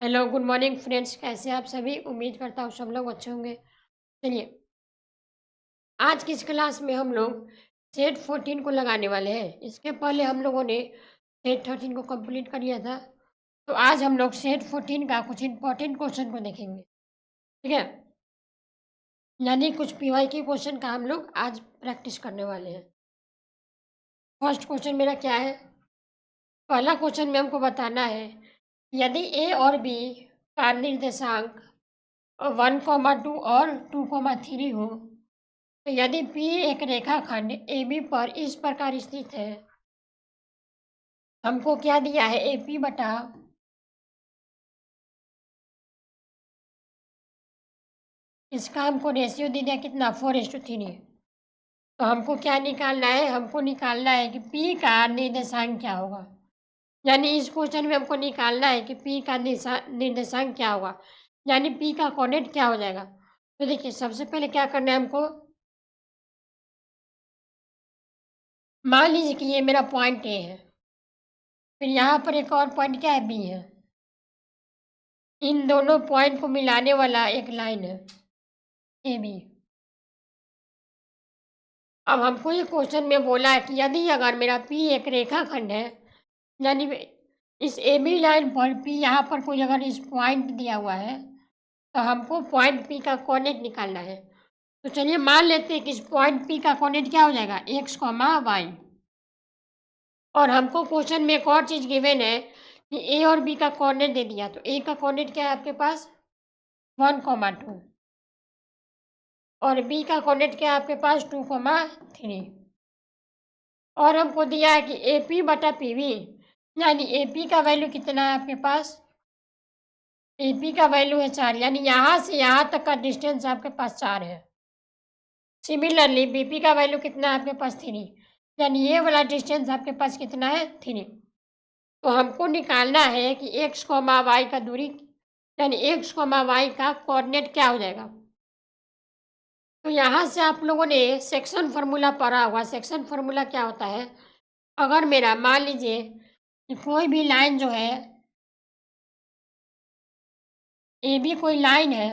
Hello, good morning friends. कैसे हैं आप सभी? उम्मीद करता हूँ सब लोग अच्छे होंगे। चलिए, आज की इस क्लास में हम लोग सेट 14 को लगाने वाले हैं। इसके पहले हम लोगों ने सेट 13 को कंप्लीट कर लिया था। तो आज हम लोग सेट 14 का कुछ इंपॉर्टेंट क्वेश्चन को देखेंगे। ठीक है? यानी कुछ पीवाईक्यू क्वेश्चन का हम लोग आज प्रैक्टिस करने वाले हैं। फर्स्ट क्वेश्चन मेरा क्या है? पहला क्वेश्चन में हमको बताना है, यदि ए और बी का निर्देशांक 1, 2 और 2, 3 हो, तो यदि P एक रेखाखंड AB पर इस प्रकार स्थित है, हमको क्या दिया है? AP बटा इसका हमको रेशियो दे दिया कितना? 4:3। तो हमको क्या निकालना है? हमको निकालना है कि P का निर्देशांक क्या होगा। यानी इस क्वेश्चन में हमको निकालना है कि P का निर्देशांक क्या होगा, यानी P का कोऑर्डिनेट क्या हो जाएगा। तो देखिए, सबसे पहले क्या करना है हमको, मान लीजिए कि ये मेरा पॉइंट A है, फिर यहाँ पर एक और पॉइंट क्या है? B है। इन दोनों पॉइंट को मिलाने वाला एक लाइन है AB। अब हमको ये क्वेश्चन में बोला है कि यदि अगर मेरा P एक रेखाखंड है, यानी इस AB लाइन पर P यहाँ पर कोई अगर इस पॉइंट दिया हुआ है, तो हमको पॉइंट P का कोऑर्डिनेट निकालना है। तो चलिए मान लेते हैं कि इस पॉइंट P का कोऑर्डिनेट क्या हो जाएगा? x, y। और हमको क्वेश्चन में एक और चीज़ गिवन है कि A और B का कोऑर्डिनेट दे दिया। तो A का कोऑर्डिनेट क्या है आपके पास? 1, 2 और B का कोऑर्डिनेट क्या है आपके पास? 2, 3। और हमको दिया है कि AP बटा PB, यानी AP का वैल्यू कितना है आपके पास? AP का वैल्यू है 4, यानी यहाँ से यहाँ तक का डिस्टेंस आपके पास 4 है। सिमिलरली BP का वैल्यू कितना है आपके पास? 3, यानी ये वाला डिस्टेंस आपके पास कितना है? 3। तो हमको निकालना है कि x, y का दूरी, यानी x, y का कोऑर्डिनेट क्या हो जाएगा। तो यहाँ से आप लोगों ने सेक्शन फार्मूला पढ़ा होगा। सेक्शन फार्मूला क्या होता है? अगर मेरा मान लीजिए कि कोई भी लाइन जो है, AB कोई लाइन है,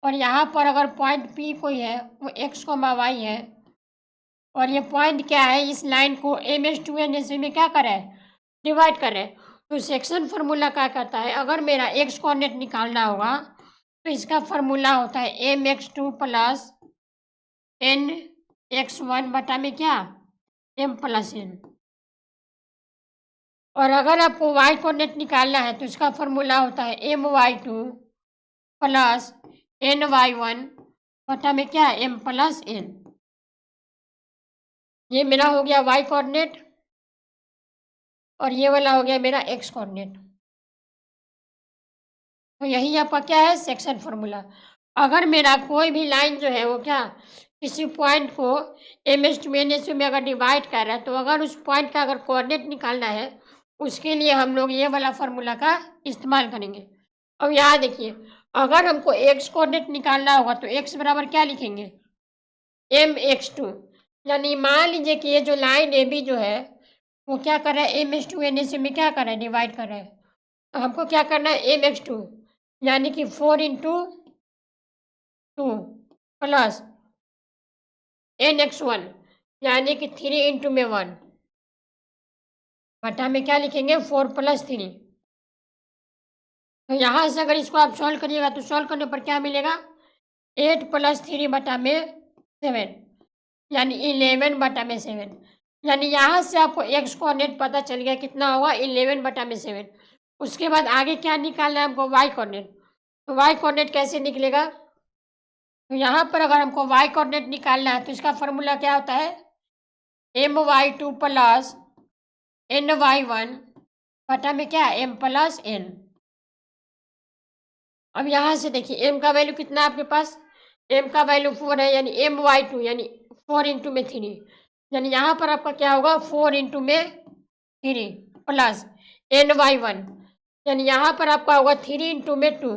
और यहाँ पर अगर पॉइंट P कोई है, वो x, y है, और ये पॉइंट क्या है? इस लाइन को M/2 में क्या कर रहा है? डिवाइड कर रहे हैं। तो सेक्शन फार्मूला क्या कहता है? अगर मेरा x कोऑर्डिनेट निकालना होगा, तो इसका फार्मूला होता है mx2 प्लस nx1 बटा में क्या? m plus n। और अगर आपको y कोऑर्डिनेट निकालना है, तो इसका फार्मूला होता है my2 प्लस ny1 बटा में क्या? m plus n। ये मेरा हो गया y कोऑर्डिनेट, और ये वाला हो गया मेरा x कोऑर्डिनेट। तो यही आपका क्या है? Section formula. अगर मेरा कोई भी लाइन जो है वो क्या, किसी पॉइंट को M/2 में अगर डिवाइड कर रहा है, तो अगर उस पॉइंट का अगर कोऑर्डिनेट निकालना है, उसके लिए हम लोग ये वाला फार्मूला का इस्तेमाल करेंगे। अब यहाँ देखिए, अगर हमको x कोऑर्डिनेट निकालना होगा, तो x बराबर क्या लिखेंगे? mx2। यानी मान लीजिए कि ये जो लाइन AB जो है, वो क्या कर रहा है? M/2 में क्या कर रहा है? डिवाइड कर रहा है। तो हमको क्या करना है? mx2, यानी कि 4 × 2 प्लस nx1, यानी कि 3 × 1 बटा में क्या लिखेंगे? 4 + 3। तो यहाँ से अगर इसको आप सॉल्व करिएगा, तो सॉल्व करने पर क्या मिलेगा? 8 + 3 बटा में 7, यानी 11 बटा में 7। यानी यहाँ से आपको x कोऑर्डिनेट पता चल गया कितना होगा? 11 बटा में 7। उसके बाद आगे क्या निकालना है हमको? y coordinate. तो y कोऑर्डिनेट कैसे निकलेगा? तो यहाँ पर अगर हमको y कोऑर्डिनेट निकालना है, तो इसका फार्मूला क्या होता है? my2 प्लस ny1 बटा में क्या? m plus n। अब यहाँ से देखिए, m का वैल्यू कितना है आपके पास? m का वैल्यू 4 है, यानी my2, यानी 4 × में 3, यानी यहाँ पर आपका क्या होगा? 4 × में 3 प्लस ny1, यानी यहाँ पर आपका होगा 3 × में 2,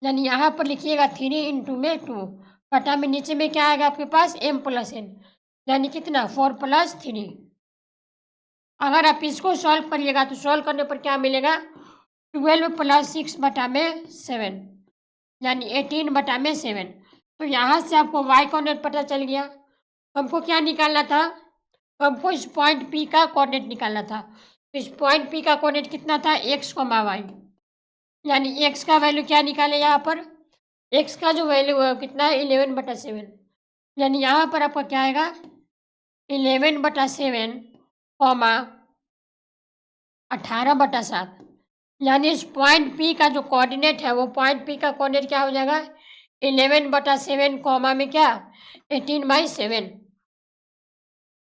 यानी यहाँ पर लिखिएगा 3 × में 2 बटा में नीचे में क्या आएगा आपके पास? m प्लस n, यानी कितना? 4 + 3। अगर आप इसको सॉल्व करिएगा तो सॉल्व करने पर क्या मिलेगा, 12 + 6/7 यानी 18/7। तो यहाँ से आपको वाई कोऑर्डिनेट पता चल गया। हमको क्या निकालना था, हमको इस पॉइंट पी का कोऑर्डिनेट निकालना था। तो इस पॉइंट पी का कोऑर्डिनेट कितना था, x, y, यानी x का वैल्यू क्या निकाले यहाँ पर, x का जो वैल्यू है कितना है, 11/7, यानी यहाँ पर आपका क्या आएगा, 11/7, 18/7, यानी इस पॉइंट पी का जो कोऑर्डिनेट है वो पॉइंट पी का कोऑर्डिनेट क्या हो जाएगा, 11/7 कॉमा में क्या, 18/7,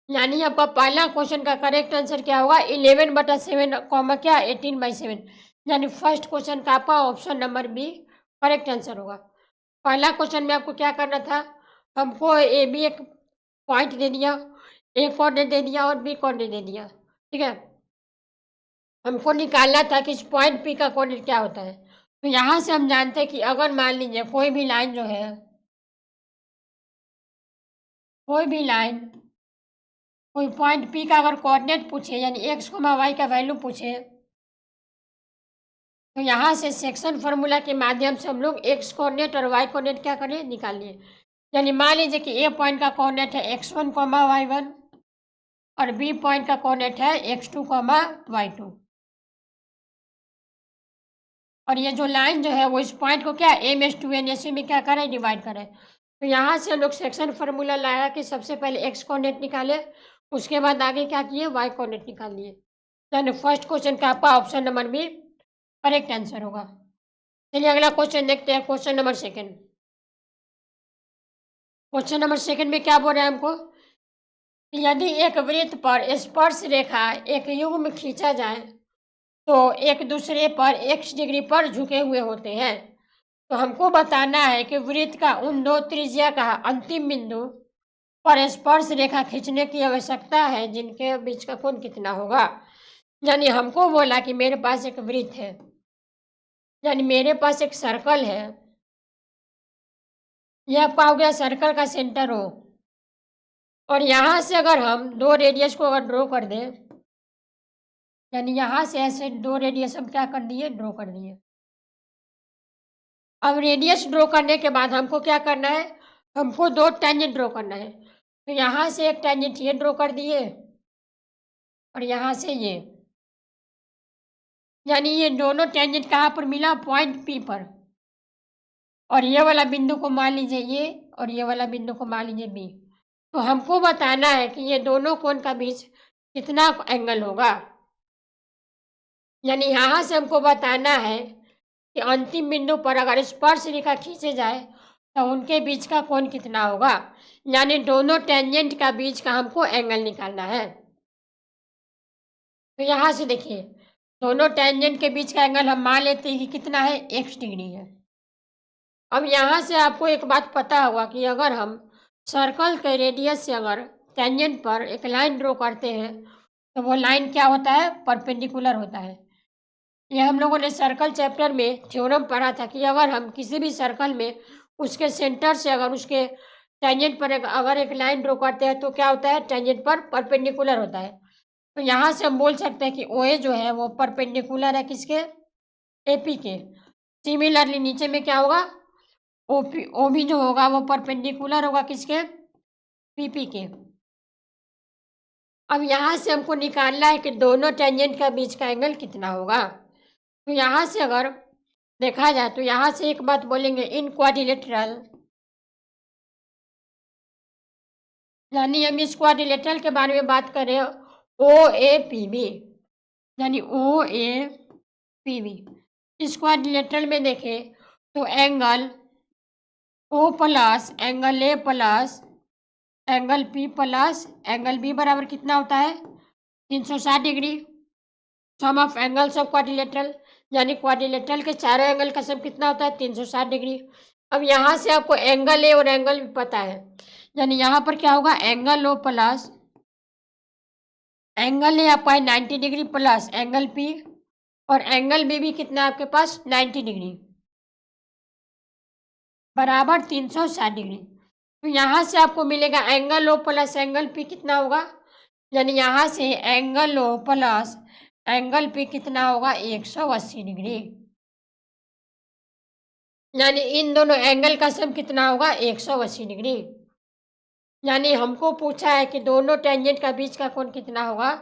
यानी आपका पहला क्वेश्चन का करेक्ट आंसर क्या होगा, 11/7 कॉमा क्या, 18/7, यानी फर्स्ट क्वेश्चन का आपका option number B correct answer होगा। पहला क्वेश्चन में आपको क्या करना था, हमको ए बी एक पॉइंट दे दिया, ए कोऑर्डिनेट दे दिया और बी कोऑर्डिनेट दे दिया, ठीक है। हमको निकालना था कि इस पॉइंट पी का कोऑर्डिनेट क्या होता है। तो यहाँ से हम जानते हैं कि अगर मान लीजिए कोई भी लाइन जो है, कोई भी लाइन कोई पॉइंट पी का अगर कोऑर्डिनेट पूछे यानी x, y का वैल्यू पूछे, तो यहाँ से सेक्शन फार्मूला के माध्यम से हम लोग x कोऑर्डिनेट और y कोऑर्डिनेट क्या करें, निकाल लिए। यानी मान लीजिए कि ए पॉइंट का कोऑर्डिनेट है x1, y1 और बी पॉइंट का कोऑर्डिनेट है x2, y2, और ये जो लाइन जो है वो इस पॉइंट को क्या m/2n में क्या करें, डिवाइड करें। तो यहाँ से हम लोग सेक्शन फार्मूला लाया कि सबसे पहले x कोऑर्डिनेट निकाले, उसके बाद आगे क्या किए, y कोऑर्डिनेट निकाल लिए, यानी फर्स्ट क्वेश्चन का आपका option number B correct answer होगा। चलिए अगला क्वेश्चन देखते हैं, question number second. Question number second में क्या बोल रहे हैं हमको, यदि एक वृत्त पर स्पर्श रेखा एक युग्म खींचा जाए तो एक दूसरे पर x डिग्री पर झुके हुए होते हैं, तो हमको बताना है कि वृत्त का उन दो त्रिज्या का अंतिम बिंदु पर स्पर्श रेखा खींचने की आवश्यकता है जिनके बीच का कोण कितना होगा। यानी हमको बोला कि मेरे पास एक वृत्त है, यानी मेरे पास एक सर्कल है, यह आपका हो गया सर्कल का सेंटर हो, और यहाँ से अगर हम दो रेडियस को अगर ड्रॉ कर दें, यानी यहाँ से ऐसे दो रेडियस हम क्या कर दिए, ड्रॉ कर दिए। अब रेडियस ड्रॉ करने के बाद हमको क्या करना है, हमको दो टेंजेंट ड्रॉ करना है। तो यहाँ से एक टेंजेंट ये ड्रॉ कर दिए और यहाँ से ये, यानी ये दोनों टेंजेंट कहाँ पर मिला, पॉइंट पी पर, और ये वाला बिंदु को मान लीजिए ये, और ये वाला बिंदु को मान लीजिए बी। तो हमको बताना है कि ये दोनों कोण का बीच कितना एंगल होगा, यानी यहाँ से हमको बताना है कि अंतिम बिंदु पर अगर स्पर्श रेखा खींचे जाए तो उनके बीच का कोण कितना होगा, यानी दोनों टेंजेंट का बीच का हमको एंगल निकालना है। तो यहाँ से देखिए दोनों टेंजेंट के बीच का एंगल हम मान लेते हैं कि कितना है, x डिग्री है। अब यहाँ से आपको एक बात पता होगा कि अगर हम सर्कल के रेडियस से अगर टेंजेंट पर एक लाइन ड्रॉ करते हैं तो वो लाइन क्या होता है, परपेंडिकुलर होता है। ये हम लोगों ने सर्कल चैप्टर में थ्योरम पढ़ा था कि अगर हम किसी भी सर्कल में उसके सेंटर से अगर उसके टेंजेंट पर अगर एक लाइन ड्रॉ करते हैं तो क्या होता है, टेंजेंट पर परपेंडिकुलर होता है। तो यहाँ से हम बोल सकते हैं कि OA जो है वो परपेंडिकुलर है किसके, AP के। सिमिलरली नीचे में क्या होगा, OB जो होगा वो परपेंडिकुलर होगा किसके, PP के। अब यहाँ से हमको निकालना है कि दोनों टेंजेंट का बीच का एंगल कितना होगा। तो यहाँ से अगर देखा जाए तो यहाँ से एक बात बोलेंगे, इन क्वाड्रिलेटरल, यानी हम इस क्वाड्रिलेटरल के बारे में बात करें, OAPB, यानी OAPB। इस क्वाड्रिलेटरल में देखें तो angle O plus angle A plus angle P plus angle B बराबर कितना होता है, 360 degree. Sum of angles of quadrilateral, यानी क्वाड्रिलेटरल के चारों एंगल का सम कितना होता है, 360 डिग्री। अब यहाँ से आपको एंगल A और एंगल B पता है, यानी यहाँ पर क्या होगा, angle O plus angle A आपका है 90 डिग्री प्लस एंगल P, और एंगल B भी कितना है आपके पास, 90 डिग्री बराबर 360 डिग्री। तो यहाँ से आपको मिलेगा angle O plus angle P कितना होगा, यानी यहाँ से एंगल ओ प्लस एंगल पे कितना होगा 180 डिग्री। यानी इन दोनों एंगल का सम कितना होगा 180 डिग्री। यानी हमको पूछा है कि दोनों टेंजेंट का बीच का कोण कितना होगा,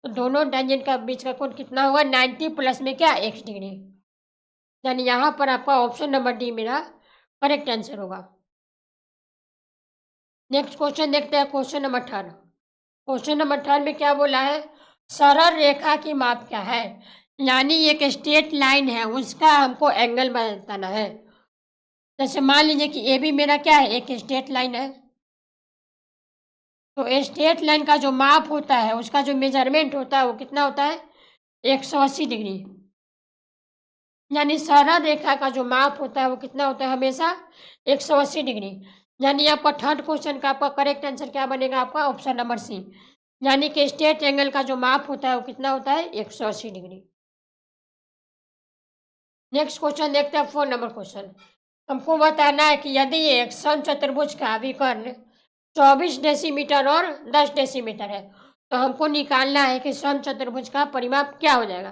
तो दोनों टेंजेंट का बीच का कोण कितना होगा 90 प्लस में क्या x डिग्री। यानी यहाँ पर आपका ऑप्शन नंबर डी मेरा करेक्ट आंसर होगा। नेक्स्ट क्वेश्चन देखते हैं, क्वेश्चन नंबर 18। क्वेश्चन नंबर 18 में क्या बोला है, सरल रेखा की माप क्या है। यानी एक स्ट्रेट लाइन है, उसका हमको एंगल बताना है। जैसे मान लीजिए कि ए बी मेरा क्या है, एक स्ट्रेट लाइन है। तो स्ट्रेट लाइन का जो माप होता है, उसका जो मेजरमेंट होता है वो कितना होता है 180 डिग्री। यानी सरल रेखा का जो माप होता है वो कितना होता है हमेशा 180 डिग्री। यानी आपका थर्ड क्वेश्चन का आपका करेक्ट आंसर क्या बनेगा, आपका ऑप्शन नंबर सी। यानी कि स्ट्रेट एंगल का जो माप होता है वो कितना होता है 180 डिग्री। नेक्स्ट क्वेश्चन देखते हैं, 4 नंबर क्वेश्चन। हमको बताना है कि यदि एक समचतुर्भुज का विकर्ण 24 डेसीमीटर और 10 डेसीमीटर है, तो हमको निकालना है कि समचतुर्भुज का परिमाप क्या हो जाएगा।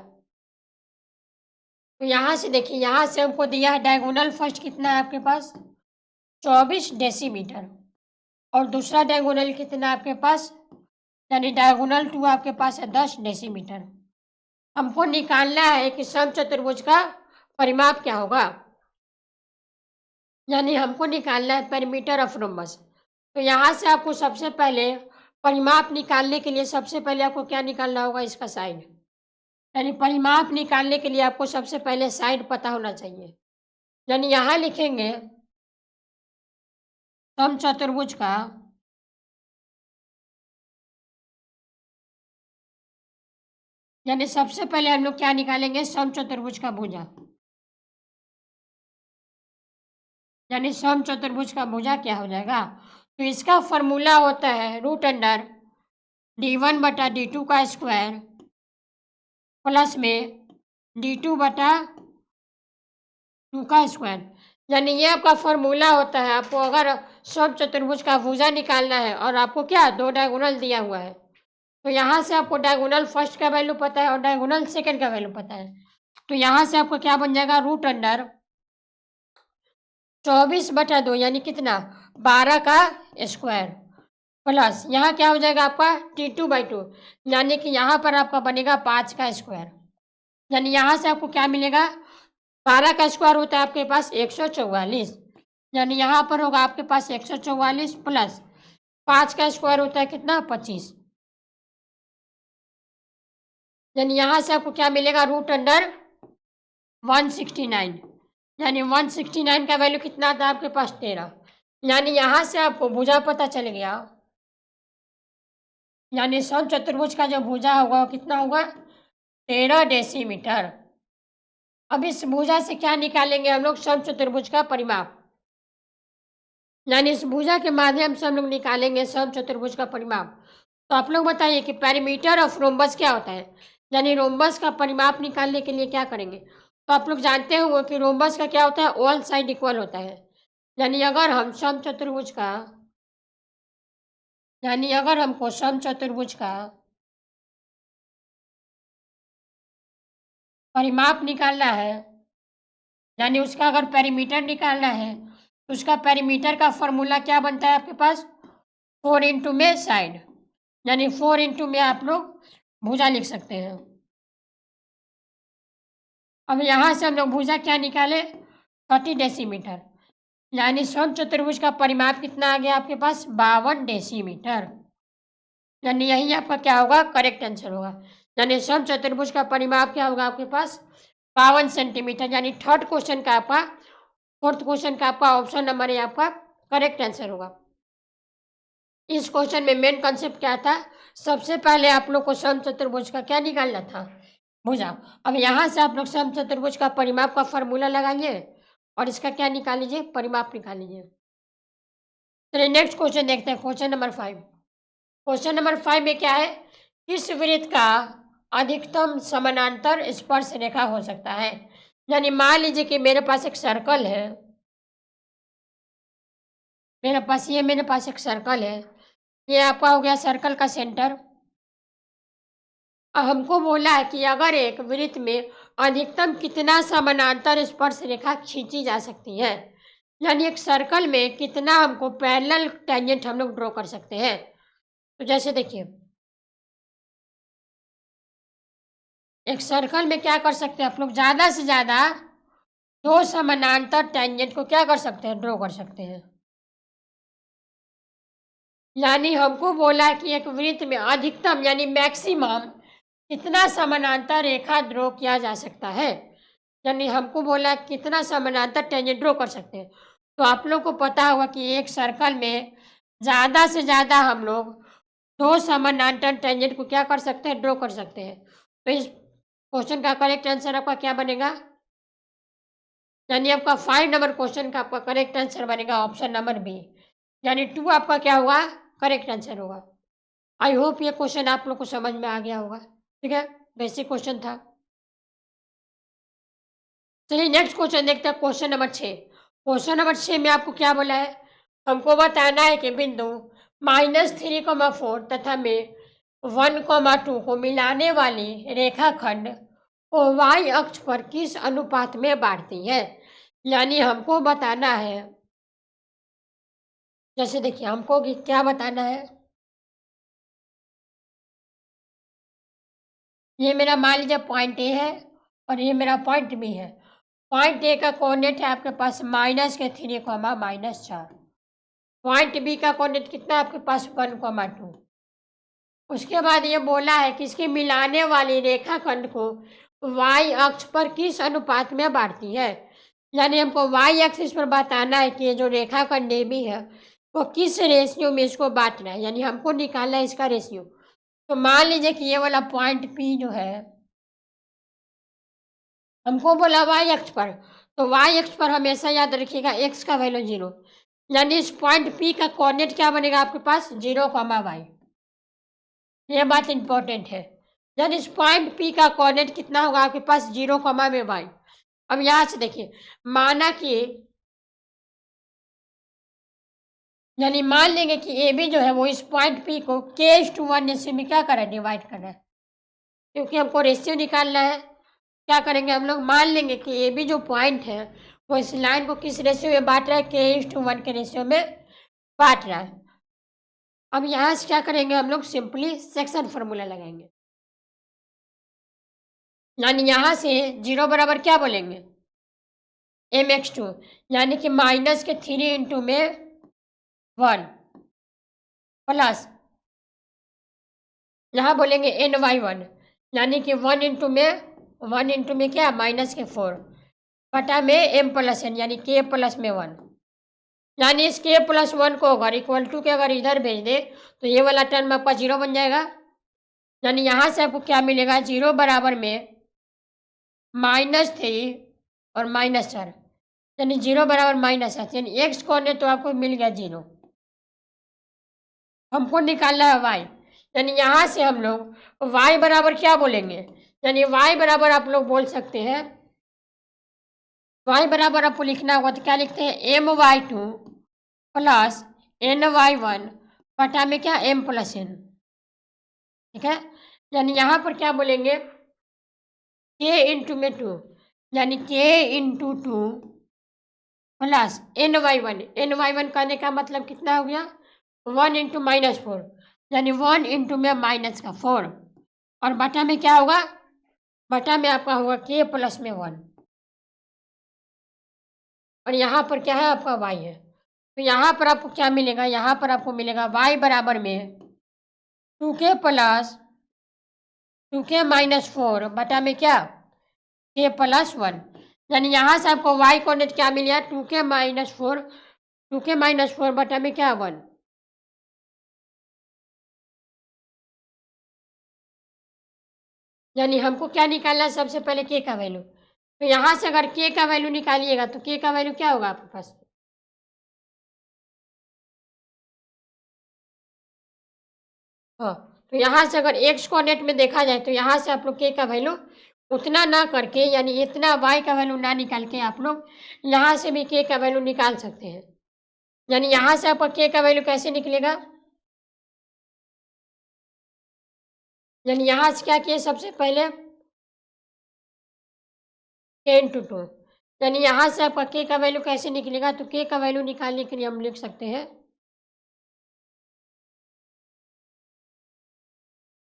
तो यहाँ से देखिए, यहाँ से हमको दिया है डायगोनल फर्स्ट कितना है आपके पास 24 डेसीमीटर, और दूसरा डायगोनल कितना है आपके पास, यानी डायगोनल 2 आपके पास है 10 डेसीमीटर। हमको निकालना है कि समचतुर्भुज का परिमाप क्या होगा। यानी हमको निकालना है पेरीमीटर ऑफ रोम्बस। तो यहाँ से आपको सबसे पहले परिमाप निकालने के लिए सबसे पहले आपको क्या निकालना होगा, इसका साइड। यानी परिमाप निकालने के लिए आपको सबसे पहले साइड पता होना चाहिए। यानी यहाँ लिखेंगे समचतुर्भुज का यानी सबसे पहले हम लोग क्या निकालेंगे, समचतुर्भुज का भुजा। यानी समचतुर्भुज का भुजा क्या हो जाएगा, तो इसका फॉर्मूला होता है √D1/D2 का स्क्वायर प्लस में D2/2 का स्क्वायर। यानी ये आपका फॉर्मूला होता है। आपको अगर समचतुर्भुज का भुजा निकालना है और आपको क्या दो डायगोनल दिया हुआ है, तो यहाँ से आपको डायगोनल फर्स्ट का वैल्यू पता है और डायगोनल सेकंड का वैल्यू पता है। तो यहाँ से आपको क्या बन जाएगा √24/2 यानी कितना 12 का स्क्वायर प्लस यहाँ क्या हो जाएगा आपका T2/2 यानी कि यहाँ पर आपका बनेगा 5 का स्क्वायर। यानी यहाँ से आपको क्या मिलेगा, 12 का स्क्वायर होता है आपके पास 144, यानी यहाँ पर होगा आपके पास 144 प्लस 5 का स्क्वायर होता है कितना 25। यानी यहाँ से आपको क्या मिलेगा √169, यानी 169 का वैल्यू कितना था आपके पास 13। यानी यहाँ से आपको भुजा पता चल गया। यानी समचतुर्भुज का जो भुजा होगा वो कितना होगा 13 डेसीमीटर। अब इस भुजा से क्या निकालेंगे हम लोग, समचतुर्भुज का परिमाप। यानी इस भुजा के माध्यम से हम लोग निकालेंगे समचतुर्भुज का परिमाप। तो आप लोग बताइए कि पेरीमीटर ऑफ रोम्बस क्या होता है। यानी रोम्बस का परिमाप निकालने के लिए क्या करेंगे, तो आप लोग जानते होंगे कि रोम्बस का क्या होता है ऑल साइड इक्वल होता है। यानी अगर हम समचतुर्भुज का यानी अगर हमको समचतुर्भुज का परिमाप निकालना है, यानी उसका अगर पेरीमीटर निकालना है, तो उसका पेरीमीटर का फॉर्मूला क्या बनता है आपके पास 4 इंटू में साइड, यानी 4 इंटू में आप लोग भुजा लिख सकते हैं। अब यहाँ से हम लोग भुजा क्या निकाले 30 डेसीमीटर, यानी समचतुर्भुज का परिमाप कितना आ गया आपके पास 52 डेसीमीटर। यानी यही आपका क्या होगा करेक्ट आंसर होगा। यानी समचतुर्भुज का परिमाप क्या होगा आपके पास 52 सेंटीमीटर। यानी थर्ड क्वेश्चन का आपका फोर्थ क्वेश्चन का आपका ऑप्शन नंबर है आपका करेक्ट आंसर होगा। इस क्वेश्चन में मेन कॉन्सेप्ट क्या था, सबसे पहले आप लोग को समचतुर्भुज का क्या निकालना था भुजा। अब यहाँ से आप लोग समचतुर्भुज का परिमाप का फॉर्मूला लगाइए और इसका क्या निकाल लीजिए परिमाप निकाल लीजिए। चलिए नेक्स्ट क्वेश्चन देखते हैं, क्वेश्चन नंबर 5। क्वेश्चन नंबर 5 में क्या है, किस वृत्त का अधिकतम समानांतर स्पर्श रेखा हो सकता है। यानी मान लीजिए कि मेरे पास एक सर्कल है, मेरे पास एक सर्कल है, ये आपका हो गया सर्कल का सेंटर। हमको बोला है कि अगर एक वृत्त में अधिकतम कितना समानांतर स्पर्श रेखा खींची जा सकती है, यानी एक सर्कल में कितना हमको पैरेलल टेंजेंट हम लोग ड्रॉ कर सकते हैं। तो जैसे देखिए, एक सर्कल में क्या कर सकते हैं आप लोग, ज़्यादा से ज़्यादा दो समानांतर टेंजेंट को क्या कर सकते हैं, ड्रॉ कर सकते हैं। यानी हमको बोला कि एक वृत्त में अधिकतम यानी मैक्सिमम कितना समानांतर रेखा ड्रॉ किया जा सकता है, यानी हमको बोला कितना समानांतर टेंजेंट ड्रॉ कर सकते हैं। तो आप लोग को पता होगा कि एक सर्कल में ज़्यादा से ज़्यादा हम लोग दो समानांतर टेंजेंट को क्या कर सकते हैं, ड्रॉ कर सकते हैं। तो इस क्वेश्चन का करेक्ट आंसर आपका क्या बनेगा, यानी आपका 5 नंबर क्वेश्चन का आपका करेक्ट आंसर बनेगा ऑप्शन नंबर बी, यानी 2 आपका क्या हुआ, करेक्ट आंसर होगा। आई होप ये क्वेश्चन आप लोग को समझ में आ गया होगा। ठीक है, बेसिक क्वेश्चन था। चलिए नेक्स्ट क्वेश्चन देखते हैं, क्वेश्चन नंबर 6। क्वेश्चन नंबर 6 में आपको क्या बोला है, हमको बताना है कि बिंदु -3,4 तथा में 1,2 को मिलाने वाली रेखाखंड को y अक्ष पर किस अनुपात में बांटती है। यानी हमको बताना है, जैसे देखिए हमको क्या बताना है, ये मेरा मान लीजिए पॉइंट ए है और ये मेरा पॉइंट बी है। पॉइंट ए का कोऑर्डिनेट है आपके पास -3,-4। पॉइंट बी का कोऑर्डिनेट कितना है आपके पास 1,2। उसके बाद ये बोला है कि इसके मिलाने वाली रेखाखंड को y अक्ष पर किस अनुपात में बांटती है। यानी हमको y एक्सिस पर बताना है कि ये जो रेखाखंड ए बी है वो किस रेशियो में इसको बांटना है, यानी हमको निकालना है इसका रेशियो। तो मान लीजिए कि ये वाला पॉइंट पी जो है हमको बोला वाई अक्ष पर, तो वाई अक्ष पर हमेशा याद रखिएगा एक्स का वैल्यू 0, यानी इस पॉइंट पी का कोऑर्डिनेट क्या बनेगा आपके पास 0,y। ये बात इंपॉर्टेंट है, यानी इस पॉइंट पी का कोऑर्डिनेट कितना होगा आपके पास 0,y। अब यहाँ से देखिए, माना कि यानी मान लेंगे कि ए बी जो है वो इस पॉइंट पी को k/1 रेशियो में क्या कर रहा है, डिवाइड कर रहा है, क्योंकि हमको रेशियो निकालना है। क्या करेंगे हम लोग, मान लेंगे कि ए बी जो पॉइंट है वो इस लाइन को किस रेशियो में बांट रहा है, k/1 के रेशियो में बांट रहा है। अब यहाँ से क्या करेंगे हम लोग, सिंपली सेक्शन फार्मूला लगाएंगे, यानी यहाँ से 0 बराबर क्या बोलेंगे, mx2, यानी कि -3 में 1 प्लस यहाँ बोलेंगे ny1, यानी कि 1 में क्या -4 बटा में m+n, यानी k+1, यानी इस k+1 को अगर इक्वल टू के अगर इधर भेज दे तो ये वाला टर्म आपका 0 बन जाएगा। यानी यहाँ से आपको क्या मिलेगा, 0 बराबर में -3 और -4, यानी 0 बराबर -8, यानी एक्स कोऑर्डिनेट तो आपको मिल गया 0। हमको निकालना है y, यानी यहाँ से हम लोग y बराबर क्या बोलेंगे, यानी y बराबर आप लोग बोल सकते हैं, y बराबर आपको लिखना होगा तो क्या लिखते हैं, my2 प्लस ny1 बटा में क्या m+n। ठीक है, यानी यहाँ पर क्या बोलेंगे, k/2, यानी k/2 प्लस ny1 करने का मतलब कितना हो गया, 1 × -4, यानी 1 × में -4 और बटा में क्या होगा, बटा में आपका होगा k+1 और यहाँ पर क्या है आपका y है। तो यहाँ पर आपको क्या मिलेगा, यहाँ पर आपको मिलेगा y बराबर में 2k प्लस 2k-4 बटा में क्या k+1, यानी यहाँ से आपको y कोऑर्डिनेट क्या मिल गया, 2k-4 बटा में क्या 1। यानी हमको क्या निकालना है, सबसे पहले k का वैल्यू। तो यहाँ से अगर k का वैल्यू निकालिएगा तो k का वैल्यू क्या होगा आपके पास, हाँ, तो यहाँ से अगर x कोऑर्डिनेट में देखा जाए तो यहाँ से आप लोग k का वैल्यू उतना ना करके, यानी इतना y का वैल्यू ना निकाल के आप लोग यहाँ से भी k का वैल्यू निकाल सकते हैं। यानी यहाँ से आपका k का वैल्यू कैसे निकलेगा, यानी यहाँ से क्या किए सबसे पहले k इंटू टू, यानी यहाँ से आपका k का वैल्यू कैसे निकलेगा, तो k का वैल्यू निकालने के लिए हम लिख सकते हैं,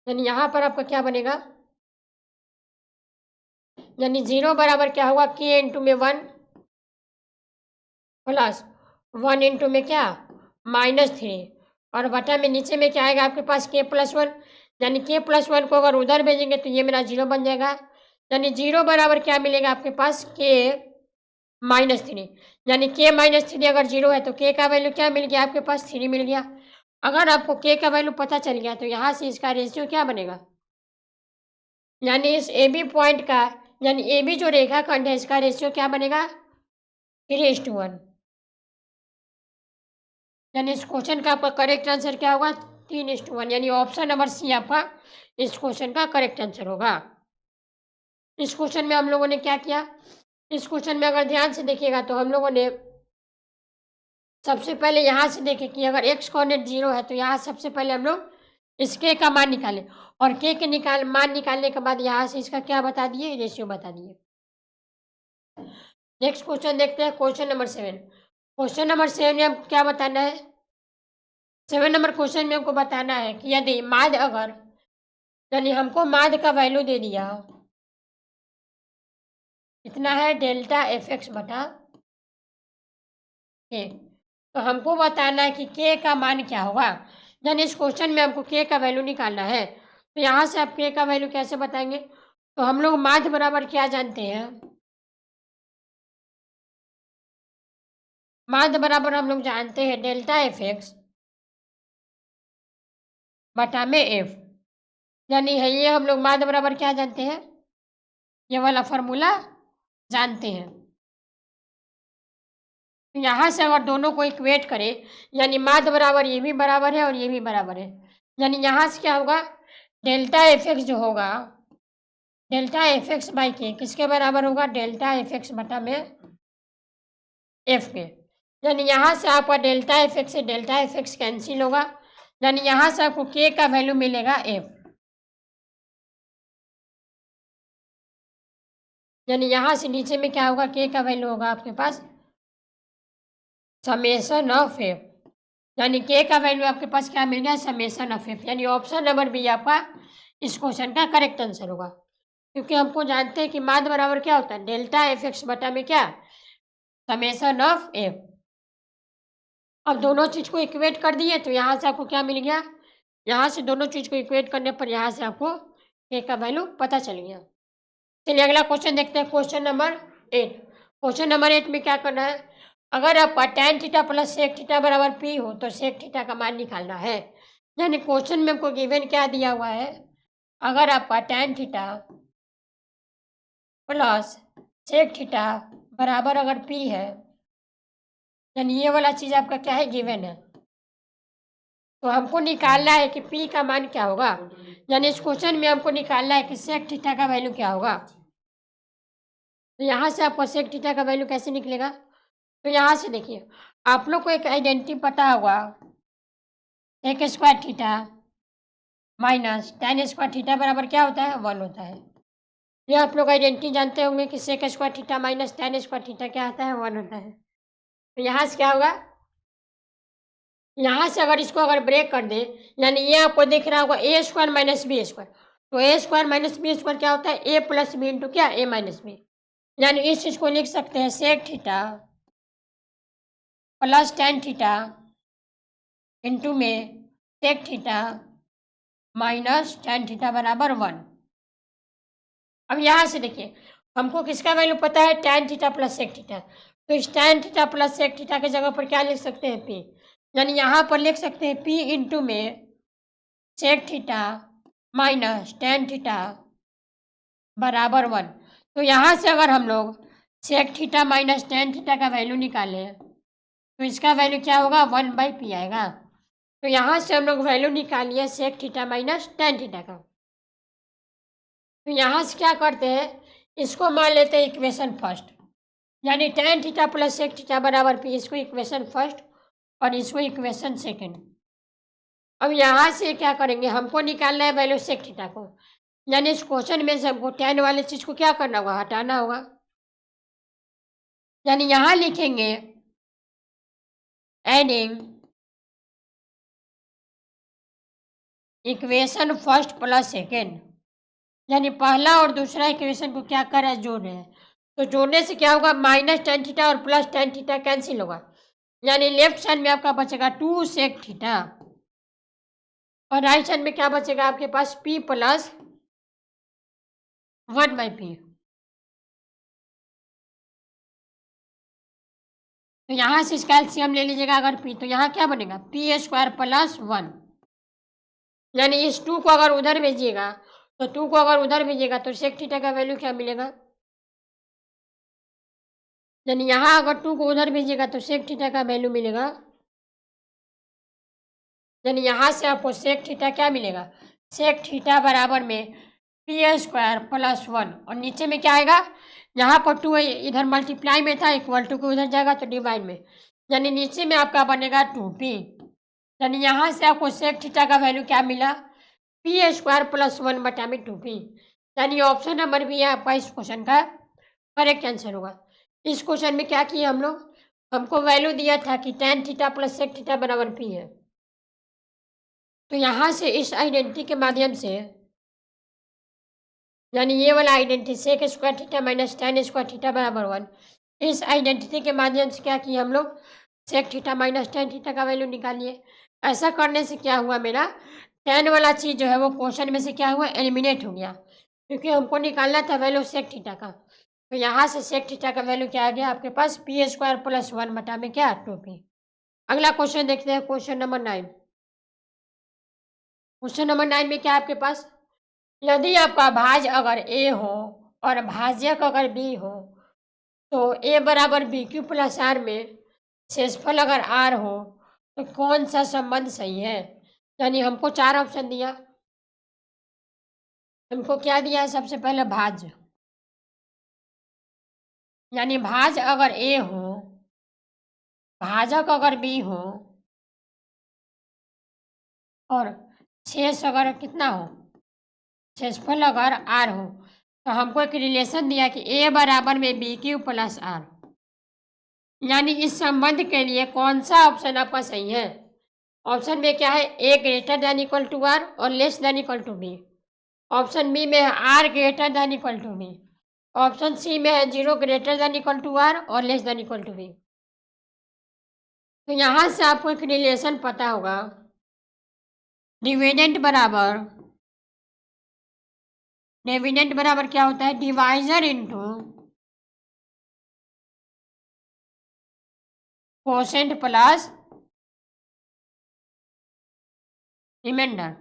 यानी यहाँ पर आपका क्या बनेगा, यानी 0 बराबर क्या होगा, k इंटू में 1 प्लस 1 इंटू में क्या -3, और बटा में नीचे में क्या आएगा आपके पास k प्लस 1, यानी k प्लस 1 को अगर उधर भेजेंगे तो ये मेरा 0 बन जाएगा, यानी 0 बराबर क्या मिलेगा आपके पास k -3, यानी k -3 अगर 0 है तो k का वैल्यू क्या मिल गया आपके पास 3 मिल गया। अगर आपको k का वैल्यू पता चल गया तो यहाँ से इसका रेशियो क्या बनेगा, यानी इस ए बी पॉइंट का, यानी ए बी जो रेखाखंड है इसका रेशियो क्या बनेगा 3:1, यानी इस क्वेश्चन का आपका करेक्ट आंसर क्या होगा 3:1, यानी ऑप्शन नंबर सी आपका इस क्वेश्चन का करेक्ट आंसर होगा। इस क्वेश्चन में हम लोगों ने क्या किया, इस क्वेश्चन में अगर ध्यान से देखिएगा तो हम लोगों ने सबसे पहले यहाँ से देखे कि अगर x कोऑर्डिनेट 0 है तो यहाँ सबसे पहले हम लोग इस k का मान निकालें, और k के मान निकालने के बाद यहाँ से इसका क्या बता दिए, रेशियो बता दिए। नेक्स्ट क्वेश्चन देखते हैं, क्वेश्चन नंबर 7। क्वेश्चन नंबर 7 में हमको क्या बताना है, 7 नंबर क्वेश्चन में हमको बताना है कि यदि माध्य अगर, यानी हमको माध्य का वैल्यू दे दिया कितना है डेल्टा एफ एक्स बटा के, तो हमको बताना है कि के का मान क्या होगा, यानी इस क्वेश्चन में हमको के का वैल्यू निकालना है। तो यहाँ से आप के का वैल्यू कैसे बताएंगे, तो हम लोग माध्य बराबर क्या जानते हैं, माध्य बराबर हम लोग जानते हैं डेल्टा एफ एक्स बटा में एफ, यानी है ये हम लोग माध्य बराबर क्या जानते हैं, ये वाला फॉर्मूला जानते हैं। तो यहाँ से अगर दोनों को इक्वेट करें, यानी माध्य बराबर ये भी बराबर है और ये भी बराबर है, यानी यहाँ से क्या होगा डेल्टा एफ एक्स जो होगा डेल्टा एफ एक्स बाई के किसके बराबर होगा, डेल्टा एफ एक्स बटा में एफ के, यानी यहाँ से आपका डेल्टा एफ एक्स से डेल्टा एफ एक्स कैंसिल होगा, यानी यहाँ से आपको के का वैल्यू मिलेगा एफ, यानी यहाँ से नीचे में क्या होगा के का वैल्यू होगा आपके पास समेसन ऑफ एफ, यानी के का वैल्यू आपके पास क्या मिल गया समेसन ऑफ एफ, यानी ऑप्शन नंबर बी आपका इस क्वेश्चन का करेक्ट आंसर होगा, क्योंकि हमको जानते हैं कि माध्य बराबर क्या होता है डेल्टा एफ एक्स बटा में क्या समेसन ऑफ एफ। अब दोनों चीज़ को इक्वेट कर दिए तो यहाँ से आपको क्या मिल गया, यहाँ से दोनों चीज़ को इक्वेट करने पर यहाँ से आपको के का वैल्यू पता चल गया। चलिए अगला क्वेश्चन देखते हैं, क्वेश्चन नंबर 8। क्वेश्चन नंबर 8 में क्या करना है, अगर आपका tan theta plus sec theta बराबर पी हो तो सेक थीटा का मान निकालना है, यानी क्वेश्चन में हमको गिवन क्या दिया हुआ है, अगर आपका tan theta plus sec theta बराबर अगर पी है, यानी ये वाला चीज़ आपका क्या है गिवन है, तो हमको निकालना है कि पी का मान क्या होगा, यानी इस क्वेश्चन में हमको निकालना है कि सेक थीटा का वैल्यू क्या होगा। तो यहाँ से आपको सेक थीटा का वैल्यू कैसे निकलेगा, तो यहाँ से देखिए आप लोग को एक आइडेंटिटी पता होगा sec square theta minus tan square theta बराबर क्या होता है 1 होता है, ये आप लोग आइडेंटिटी जानते होंगे कि sec square theta minus tan square theta क्या आता है 1 होता है। तो यहाँ से क्या होगा, यहाँ से अगर इसको अगर ब्रेक कर दें, यानी ये आपको दिख रहा होगा A square minus B square, तो ए स्क्वायर माइनस बी स्क्वायर क्या होता है ए प्लस बी इंटू क्या ए माइनस बी, यानी इस चीज़ को लिख सकते हैं sec theta plus tan theta into में sec theta minus tan theta बराबर 1। अब यहाँ से देखिए हमको किसका वैल्यू पता है tan theta plus sec theta, तो इस tan theta plus sec theta की जगह पर क्या लिख सकते हैं पी, यानी यहाँ पर लिख सकते हैं पी इंटू में sec theta minus tan theta बराबर 1। तो यहाँ से अगर हम लोग sec theta minus tan theta का वैल्यू निकालें तो इसका वैल्यू क्या होगा 1/p आएगा। तो यहाँ से हम लोग वैल्यू निकालिए sec theta minus tan theta का। तो यहाँ से क्या करते हैं, इसको मान लेते हैं इक्वेशन फर्स्ट, यानी tan theta plus sec theta बराबर पी, इसको इक्वेशन फर्स्ट और इसको इक्वेशन सेकंड। अब यहाँ से क्या करेंगे, हमको निकालना है वैल्यू सेक थीटा को, यानी इस क्वेश्चन में से हमको tan वाले चीज़ को क्या करना होगा, हटाना होगा। यानी यहाँ लिखेंगे adding equation first plus second, यानी पहला और दूसरा इक्वेशन को क्या कर रहे हैं, जोड़ रहे हैं। तो जोड़ने से क्या होगा, माइनस टेन थीटा और प्लस टेन थीटा कैंसिल होगा, यानी लेफ्ट साइड में आपका बचेगा 2 सेक थीटा और राइट साइड में क्या बचेगा आपके पास, p प्लस 1/p। तो यहाँ से इसका एलसीएम ले लीजिएगा अगर p, तो यहाँ क्या बनेगा, p स्क्वायर प्लस 1, यानी इस 2 को अगर उधर भेजिएगा तो 2 को अगर उधर भेजिएगा तो सेक थीटा का वैल्यू क्या मिलेगा, यानी यहाँ अगर 2 को उधर भेजिएगा तो सेक थीटा का वैल्यू मिलेगा, यानी यहाँ से आपको सेक थीटा क्या मिलेगा, सेक थीटा बराबर में p स्क्वायर प्लस 1 और नीचे में क्या आएगा, यहाँ पर 2 इधर मल्टीप्लाई में था, इक्वल टू को उधर जाएगा तो डिवाइड में, यानी नीचे में आपका बनेगा 2p, यानी यहाँ से आपको सेक थीटा का वैल्यू क्या मिला, p स्क्वायर प्लस 1 बटा में 2p, यानी ऑप्शन नंबर भी आपका इस क्वेश्चन का करेक्ट आंसर होगा। इस क्वेश्चन में क्या किया हम लोग, हमको वैल्यू दिया था कि tan theta plus sec theta बराबर p है, तो यहाँ से इस आइडेंटिटी के माध्यम से, यानी ये वाला identity sec square theta minus tan square theta बराबर 1, इस आइडेंटिटी के माध्यम से क्या किया हम लोग, sec theta minus tan theta का वैल्यू निकालिए। ऐसा करने से क्या हुआ, मेरा tan वाला चीज़ जो है वो क्वेश्चन में से क्या हुआ, एलिमिनेट हो गया, क्योंकि हमको निकालना था वैल्यू सेक थीटा का। तो यहाँ से सेक थीटा का वैल्यू क्या आ गया आपके पास, p स्क्वायर प्लस 1 बटा में क्या, 2p। अगला क्वेश्चन देखते हैं, क्वेश्चन नंबर 9। क्वेश्चन नंबर 9 में क्या आपके पास, यदि आपका भाज अगर a हो और भाज्यक अगर b हो तो a बराबर बी क्यू प्लस आर में शेषफल अगर r हो तो कौन सा संबंध सही है। यानी हमको 4 ऑप्शन दिया, हमको क्या दिया है, सबसे पहले भाज, यानी भाज अगर a हो, भाजक अगर b हो और शेष अगर कितना हो, शेषफल अगर r हो, तो हमको एक रिलेशन दिया कि a बराबर में बी क्यू प्लस आर, यानी इस संबंध के लिए कौन सा ऑप्शन आपका सही है। ऑप्शन में क्या है, a greater than equal to R और less than equal to B. Option B में है R greater than equal to B. Option C में है 0 greater than equal to R और less than equal to B. तो यहाँ से आपको एक रिलेशन पता होगा, डिविडेंट बराबर क्या होता है, divisor into quotient plus remainder.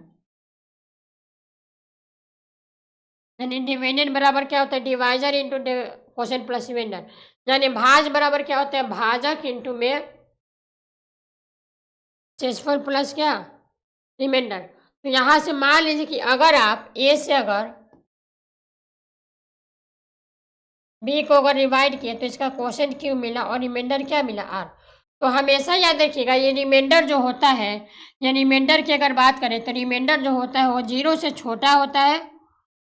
यानी डिविडेंट बराबर क्या होता है, divisor into quotient plus remainder, यानी भाज बराबर क्या होता है, भाजक इंटू में शेषफल प्लस क्या, रिमाइंडर। तो यहाँ से मान लीजिए कि अगर आप ए से अगर बी को अगर डिवाइड किए तो इसका क्वोशेंट क्यू मिला और रिमाइंडर क्या मिला, आर। तो हमेशा याद रखिएगा ये रिमाइंडर जो होता है, या रिमाइंडर की अगर बात करें तो रिमाइंडर जो होता है वो 0 से छोटा होता है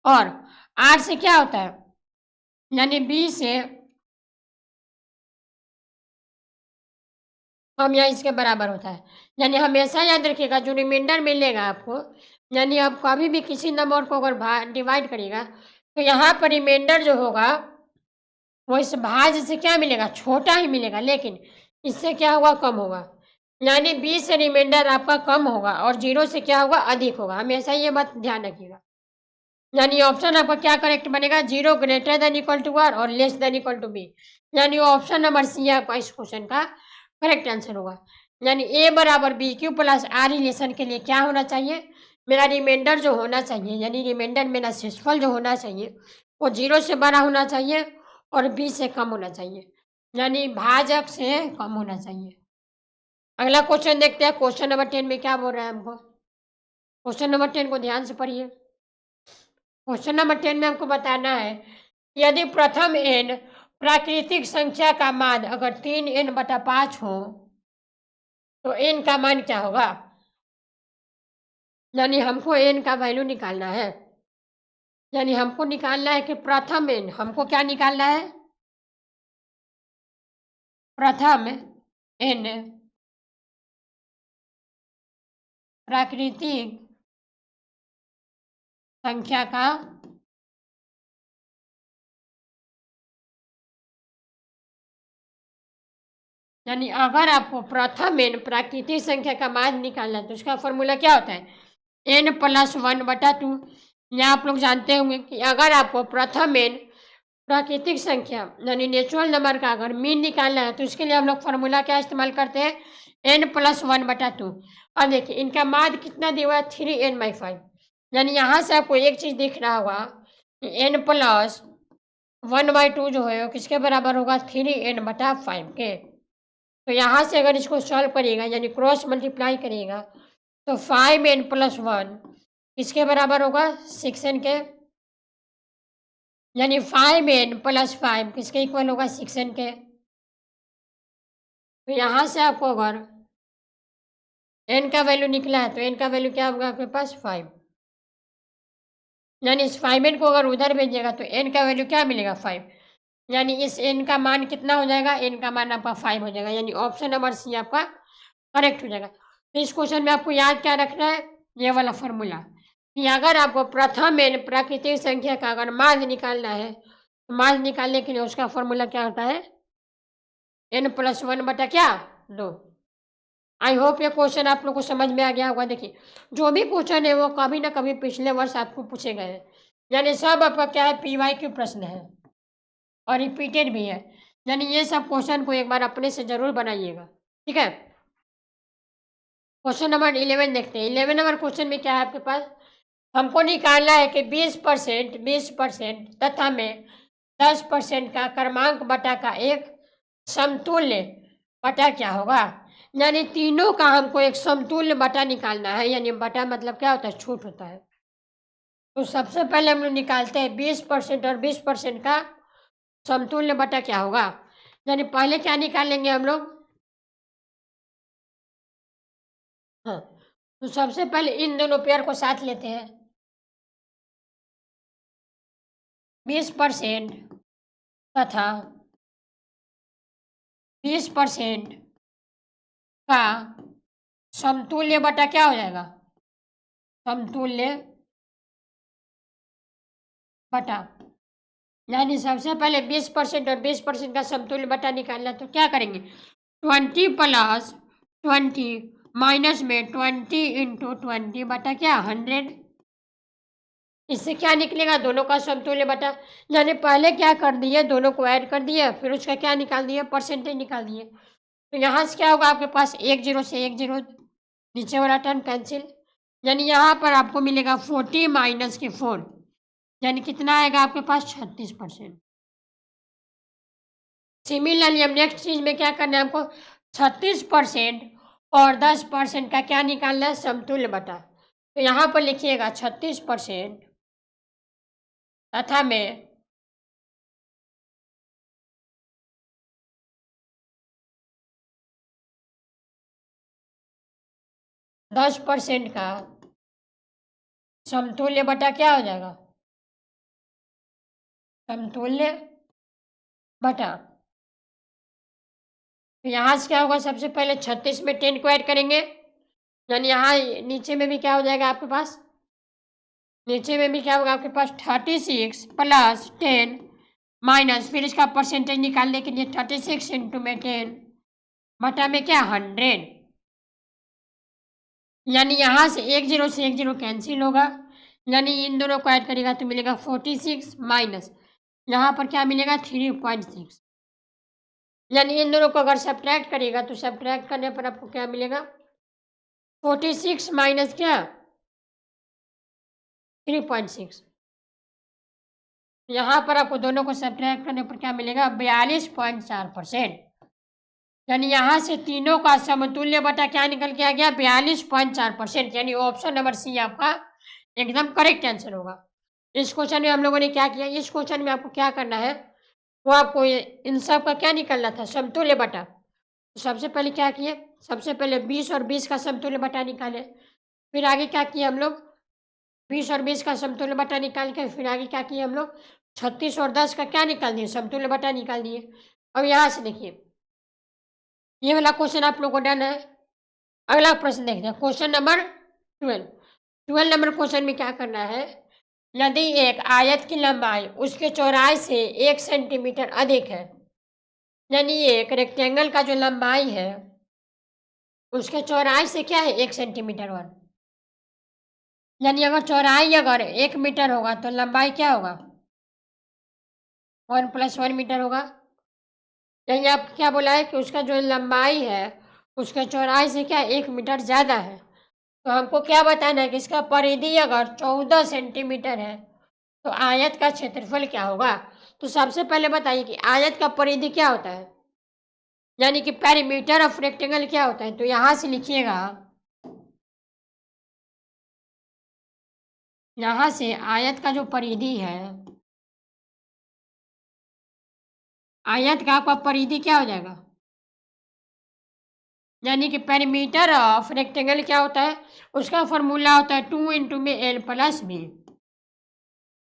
और आर से क्या होता है, यानी बी से हम यहाँ इसके बराबर होता है। यानी हमेशा याद रखिएगा जो रिमाइंडर मिलेगा आपको, यानी आप कभी भी किसी नंबर को अगर डिवाइड करिएगा तो यहाँ पर रिमाइंडर जो होगा वो इस भाज से क्या मिलेगा, छोटा ही मिलेगा, लेकिन इससे क्या होगा, कम होगा। यानी 20 से रिमाइंडर आपका कम होगा और 0 से क्या होगा, अधिक होगा। हमेशा ये बात ध्यान रखिएगा। यानी ऑप्शन आपका क्या करेक्ट बनेगा, 0 greater than equal to R और less than equal to B. यानी ऑप्शन नंबर सी आपका इस क्वेश्चन का करेक्ट आंसर होगा। यानी ए बराबर B Q plus R relation के लिए क्या होना चाहिए, मेरा रिमाइंडर जो होना चाहिए, यानी रिमाइंडर मेरा शेषफल जो होना चाहिए वो 0 से बड़ा होना चाहिए और बी से कम होना चाहिए, यानी भाजक से कम होना चाहिए। अगला क्वेश्चन देखते हैं, क्वेश्चन नंबर 10 में क्या बोल रहा है हमको। क्वेश्चन नंबर 10 को ध्यान से पढ़िए। क्वेश्चन नंबर 10 में हमको बताना है, यदि प्रथम n प्राकृतिक संख्या का मान अगर 3n/5 हो तो n का मान क्या होगा। यानी हमको एन का वैल्यू निकालना है। यानी हमको निकालना है कि प्रथम एन, हमको क्या निकालना है? प्रथम एन प्राकृतिक संख्या का यानी अगर आपको प्रथम एन प्राकृतिक संख्या का मान निकालना है तो उसका फॉर्मूला क्या होता है? N plus 1/2। या आप लोग जानते होंगे कि अगर आपको प्रथम एन प्राकृतिक संख्या यानी नेचुरल नंबर का अगर मीन निकालना है तो इसके लिए हम लोग फॉर्मूला क्या इस्तेमाल करते हैं? N plus 1/2। और देखिए इनका मान कितना दिया हुआ है? 3n/5। यानी यहाँ से आपको एक चीज़ दिख रहा होगा कि एन प्लस 1/2 जो है वो किसके बराबर होगा? 3n/5 के। तो यहाँ से अगर इसको सॉल्व करिएगा यानी क्रॉस मल्टीप्लाई करिएगा तो 5n+1 किसके बराबर होगा? 6n के। यानी 5n+5 किसके इक्वल होगा? 6n के। तो यहाँ से आपको अगर n का वैल्यू निकला है तो n का वैल्यू क्या होगा आपके पास? 5। यानी इस 5n को अगर उधर भेजिएगा तो n का वैल्यू क्या मिलेगा? 5। यानी इस n का मान कितना हो जाएगा? n का मान आपका 5 हो जाएगा। यानी ऑप्शन नंबर सी आपका करेक्ट हो जाएगा। तो इस क्वेश्चन में आपको याद क्या रखना है? ये वाला फॉर्मूला कि अगर आपको प्रथम एन प्राकृतिक संख्या का अगर मान निकालना है तो मान निकालने के लिए उसका फॉर्मूला क्या होता है? n+1/2। आई होप ये क्वेश्चन आप लोग को समझ में आ गया होगा। देखिए जो भी क्वेश्चन है वो कभी ना कभी पिछले वर्ष आपको पूछे गए हैं। यानी सब आपका क्या है? PYQ प्रश्न है और रिपीटेड भी है। यानी ये सब क्वेश्चन को एक बार अपने से जरूर बनाइएगा। ठीक है, क्वेश्चन नंबर 11 देखते हैं। 11 नंबर क्वेश्चन में क्या है आपके पास? हमको निकालना है कि 20% तथा में 10% का क्रमांक बटा का एक समतुल्य बटा क्या होगा? यानी तीनों का हमको एक समतुल्य बटा निकालना है। यानी बटा मतलब क्या होता है? छूट होता है। तो सबसे पहले हम लोग निकालते हैं 20% और 20% का समतुल्य बटा क्या होगा? यानी पहले क्या निकालेंगे हम लोग? हाँ, तो सबसे पहले इन दोनों पेयर को साथ लेते हैं। 20% तथा 20% का समतुल्य बटा क्या हो जाएगा? समतुल्य बटा। यानी सबसे पहले 20% और 20% का समतुल्य बटा निकालना तो क्या करेंगे? 20+20 माइनस में 20 × 20 बटा क्या? 100। इससे क्या निकलेगा? दोनों का समतुल्य बटा। यानी पहले क्या कर दिए? दोनों को ऐड कर दिए, फिर उसका क्या निकाल दिए? परसेंटेज निकाल दिए। तो यहाँ से क्या होगा आपके पास? 1 0 से 1 0 नीचे वाला टर्म कैंसिल। यानी यहाँ पर आपको मिलेगा 40 माइनस के 4। यानी कितना आएगा आपके पास? 36%। सिमिलरली अब नेक्स्ट चीज में क्या करना है हमको? 36% और 10% का क्या निकालना है? समतुल्य बटा। तो यहाँ पर लिखिएगा 36% तथा में 10% का समतुल्य बटा क्या हो जाएगा? समतुल्य बटा। तो यहाँ से क्या होगा? सबसे पहले 36 में 10 को ऐड करेंगे। यानी यहाँ नीचे में भी क्या हो जाएगा आपके पास? नीचे में भी क्या होगा आपके पास? 36 + 10 माइनस फिर इसका परसेंटेज निकालने के लिए 36 × 10 बटा में क्या? 100। यानी यहाँ से 1 0 से 1 0 कैंसिल होगा। यानी इन दोनों को ऐड करेगा तो मिलेगा 46 माइनस यहाँ पर क्या मिलेगा? 3.6। यानी इन दोनों को अगर सब्ट्रैक्ट करिएगा तो सब्ट्रैक्ट करने पर आपको क्या मिलेगा? 46 माइनस क्या? 3.6। यहाँ पर आपको दोनों को सब्ट्रैक्ट करने पर क्या मिलेगा? 42.4%। यानी यहाँ से तीनों का समतुल्य बटा क्या निकल के आ गया? 42.4%। यानी ऑप्शन नंबर सी आपका एकदम करेक्ट आंसर होगा। इस क्वेश्चन में हम लोगों ने क्या किया? इस क्वेश्चन में आपको क्या करना है? वो आपको इन सब का क्या निकालना था? समतुल्य बटा। तो सबसे पहले क्या किए? सबसे पहले 20 और 20 का समतुल्य बटा निकाले। फिर आगे क्या किए हम लोग, 20 और 20 का समतुल्य बटा निकाल के फिर आगे क्या किए हम लोग, 36 और 10 का क्या निकाल दिए, समतुल्य बटा निकाल दिए। अब यहाँ से देखिए, ये वाला क्वेश्चन आप लोग को डन है। अगला प्रश्न देखते हैं, क्वेश्चन नंबर 12। 12 नंबर क्वेश्चन में क्या करना है, यदि एक आयत की लंबाई उसके चौड़ाई से 1 सेंटीमीटर अधिक है, यानी एक रेक्टेंगल का जो लंबाई है उसके चौड़ाई से क्या है 1 सेंटीमीटर वन, यानी अगर चौड़ाई अगर 1 मीटर होगा तो लंबाई क्या होगा, 1 + 1 मीटर होगा। यानी आप क्या बोला है कि उसका जो लंबाई है उसके चौड़ाई से क्या 1 मीटर ज़्यादा है। तो हमको क्या बताना है कि इसका परिधि अगर 14 सेंटीमीटर है तो आयत का क्षेत्रफल क्या होगा। तो सबसे पहले बताइए कि आयत का परिधि क्या होता है, यानी कि पेरीमीटर ऑफ रेक्टेंगल क्या होता है। तो यहाँ से लिखिएगा, यहाँ से आयत का जो परिधि है, आयत का आपका परिधि क्या हो जाएगा, यानी कि पेरीमीटर ऑफ रेक्टेंगल क्या होता है, उसका फॉर्मूला होता है 2 में L + B।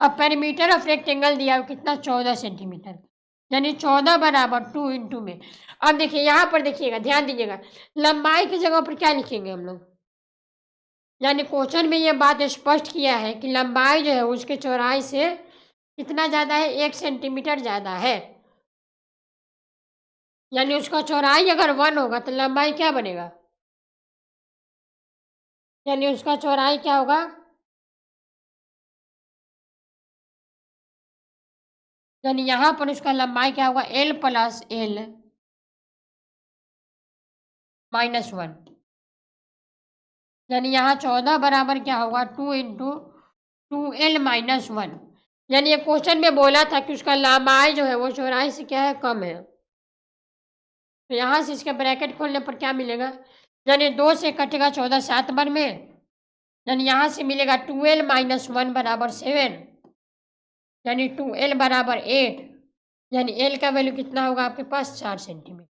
अब पेरीमीटर ऑफ रेक्टेंगल दिया है कितना, 14 सेंटीमीटर, यानी 14 बराबर 2 में। अब देखिए यहाँ पर देखिएगा, ध्यान दीजिएगा, लंबाई की जगह पर क्या लिखेंगे हम लोग, यानी क्वेश्चन में ये बात स्पष्ट किया है कि लंबाई जो है उसके चौड़ाई से कितना ज़्यादा है, 1 सेंटीमीटर ज़्यादा है। यानी उसका चौड़ाई अगर 1 होगा तो लंबाई क्या बनेगा, यानी उसका चौड़ाई क्या होगा, यानी यहाँ पर उसका लंबाई क्या होगा, L + L - 1, यानी यहाँ 14 बराबर क्या होगा, 2 × 2L - 1। यानी ये क्वेश्चन में बोला था कि उसका लंबाई जो है वो चौड़ाई से क्या है, कम है। तो यहाँ से इसके ब्रैकेट खोलने पर क्या मिलेगा, यानी 2 से कटेगा 14 7 बार में, यानी यहाँ से मिलेगा 2L - 1 बराबर 7, यानी 2L बराबर 8, यानी L का वैल्यू कितना होगा आपके पास, 4 सेंटीमीटर।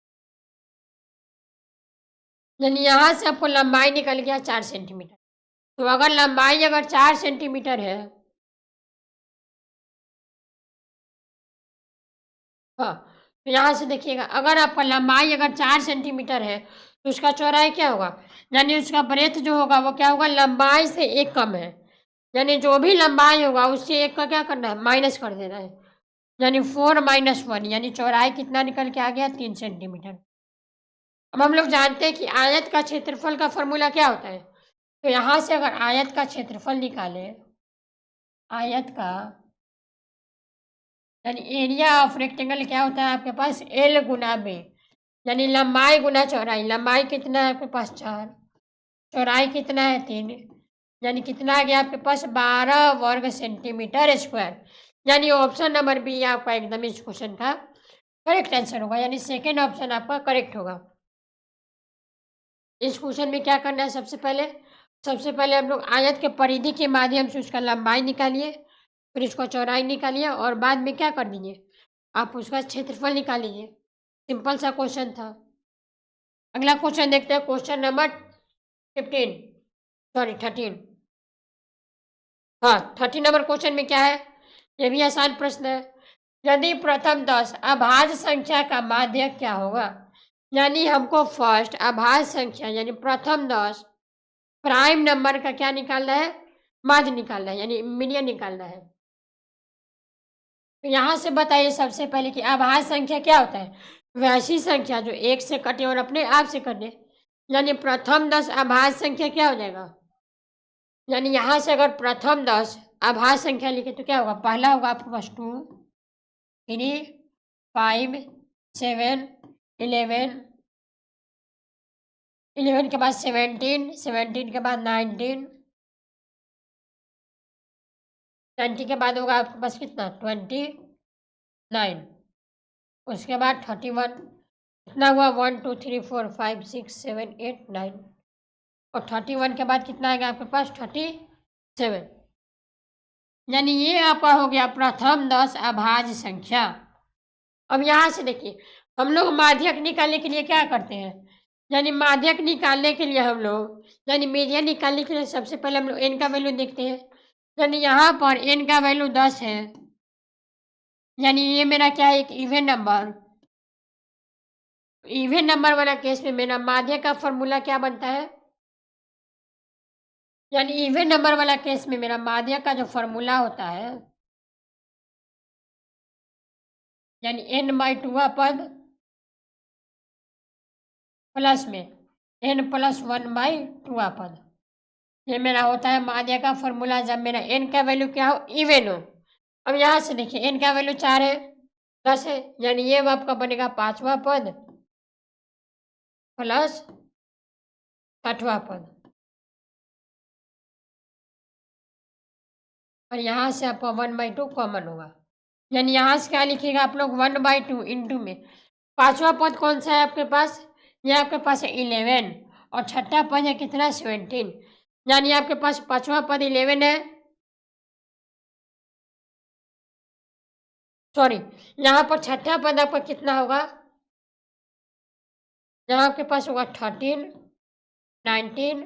यानी यहाँ से आपको लंबाई निकल गया 4 सेंटीमीटर। तो अगर लंबाई अगर 4 सेंटीमीटर है, हाँ, तो यहाँ से देखिएगा, अगर आपका लंबाई अगर 4 सेंटीमीटर है तो उसका चौड़ाई क्या होगा, यानी उसका ब्रेथ जो होगा वो क्या होगा, लंबाई से 1 कम है। यानी जो भी लंबाई होगा उससे 1 का क्या करना है, माइनस कर देना है। यानी 4 - 1, यानी चौड़ाई कितना निकल के आ गया, 3 सेंटीमीटर। अब हम लोग जानते हैं कि आयत का क्षेत्रफल का फॉर्मूला क्या होता है। तो यहाँ से अगर आयत का क्षेत्रफल निकालें, आयत का यानी एरिया ऑफ रेक्टेंगल क्या होता है आपके पास, L × B, यानी लंबाई गुना चौड़ाई। लंबाई कितना है आपके पास, 4, चौड़ाई कितना है, 3, यानी कितना आ गया आपके पास, 12 वर्ग सेंटीमीटर स्क्वायर। यानी ऑप्शन नंबर बी आपका एकदम इस क्वेश्चन का करेक्ट आंसर होगा, यानी सेकेंड ऑप्शन आपका करेक्ट होगा। इस क्वेश्चन में क्या करना है, सबसे पहले हम लोग आयत के परिधि के माध्यम से उसका लंबाई निकालिए, फिर उसका चौड़ाई निकालिए और बाद में क्या कर दीजिए, आप उसका क्षेत्रफल निकाल लीजिए। सिंपल सा क्वेश्चन था। अगला क्वेश्चन देखते हैं, क्वेश्चन नंबर 13। हाँ, 13 नंबर क्वेश्चन में क्या है, ये भी आसान प्रश्न है। यदि प्रथम 10 अभाज्य संख्या का माध्य क्या होगा, यानी हमको फर्स्ट अभाज्य संख्या यानी प्रथम 10 प्राइम नंबर का क्या निकालना है, माध्य निकालना है, यानी मीडियन निकालना है। तो यहाँ से बताइए सबसे पहले कि अभाज्य संख्या क्या होता है, वैसी संख्या जो 1 से कटे और अपने आप से कटे, यानी प्रथम 10 अभाज्य संख्या क्या हो जाएगा, यानी यहाँ से अगर प्रथम 10 अभाज्य संख्या लिखे तो क्या होगा, पहला होगा आपके पास 2, 3, 5, 7, 11, 11 के बाद 17, 17 के बाद 19, 20 के बाद होगा आपके पास कितना, 29, उसके बाद 31, कितना हुआ, 1 2 3 4 5 6 7 8 9, और 31 के बाद कितना आएगा आपके पास, 37। यानी ये आपका हो गया प्रथम 10 अभाज्य संख्या। अब यहाँ से देखिए, हम लोग माध्यक निकालने के लिए क्या करते हैं, यानी माध्यक निकालने के लिए हम लोग, यानी मीडियन निकालने के लिए सबसे पहले हम लोग एन का वैल्यू देखते हैं। यानी यहाँ पर एन का वैल्यू 10 है, यानी ये मेरा क्या है, एक इवन नंबर। इवन नंबर वाला केस में मेरा माध्य का फॉर्मूला क्या बनता है, यानी इवन नंबर वाला केस में मेरा माध्य का जो फॉर्मूला होता है, यानी n/2 पद प्लस में n+1/2 पद, ये मेरा होता है माध्य का फॉर्मूला जब मेरा n का वैल्यू क्या हो, इवन हो। अब यहाँ से देखिए n का वैल्यू 4 है, 10 है, यानी ये आपका बनेगा 5वां पद प्लस 6वां पद। और यहाँ से आपका 1/2 कॉमन होगा, यानी यहाँ से क्या लिखिएगा आप लोग, 1/2 इंटू में 5वां पद कौन सा है आपके पास, ये आपके पास है 11, और छठा पद है कितना, 17, यानी आपके पास 5वां पद 11 है, सॉरी, यहाँ पर छठा पद आपका कितना होगा, यहाँ आपके पास होगा 13, 19,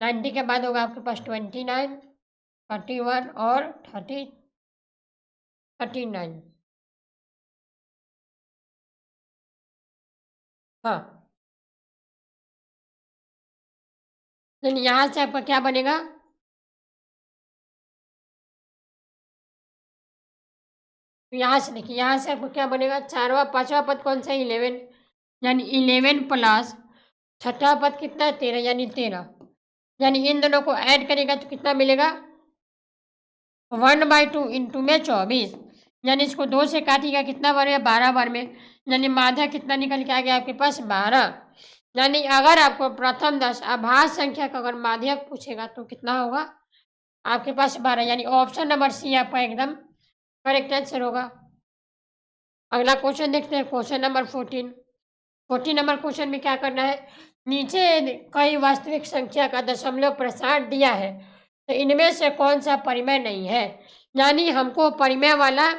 90 के बाद होगा आपके पास 29, 31 और 39। हाँ, यानी यहाँ से आपका क्या बनेगा, तो यहाँ से देखिए, यहाँ से आपको क्या बनेगा, 5वां पद कौन सा है, 11, यानी 11 प्लस छठा पद कितना है, 13, यानी 13, यानी इन दोनों को ऐड करेगा तो कितना मिलेगा, 1/2 इंटू में 24, यानी इसको 2 से काटिएगा कितना बार है, 12 बार में, यानी माध्य कितना निकल के आ गया आपके पास, 12। यानी अगर आपको प्रथम 10 अभाज्य संख्या का अगर माध्य पूछेगा तो कितना होगा आपके पास, 12, यानी ऑप्शन नंबर सी आपका एकदम करेक्ट आंसर होगा। अगला क्वेश्चन देखते हैं, क्वेश्चन नंबर 14 नंबर क्वेश्चन में क्या करना है, नीचे कई वास्तविक संख्या का दशमलव प्रसार दिया है, तो इनमें से कौन सा परिमेय नहीं है, यानी हमको परिमेय वाला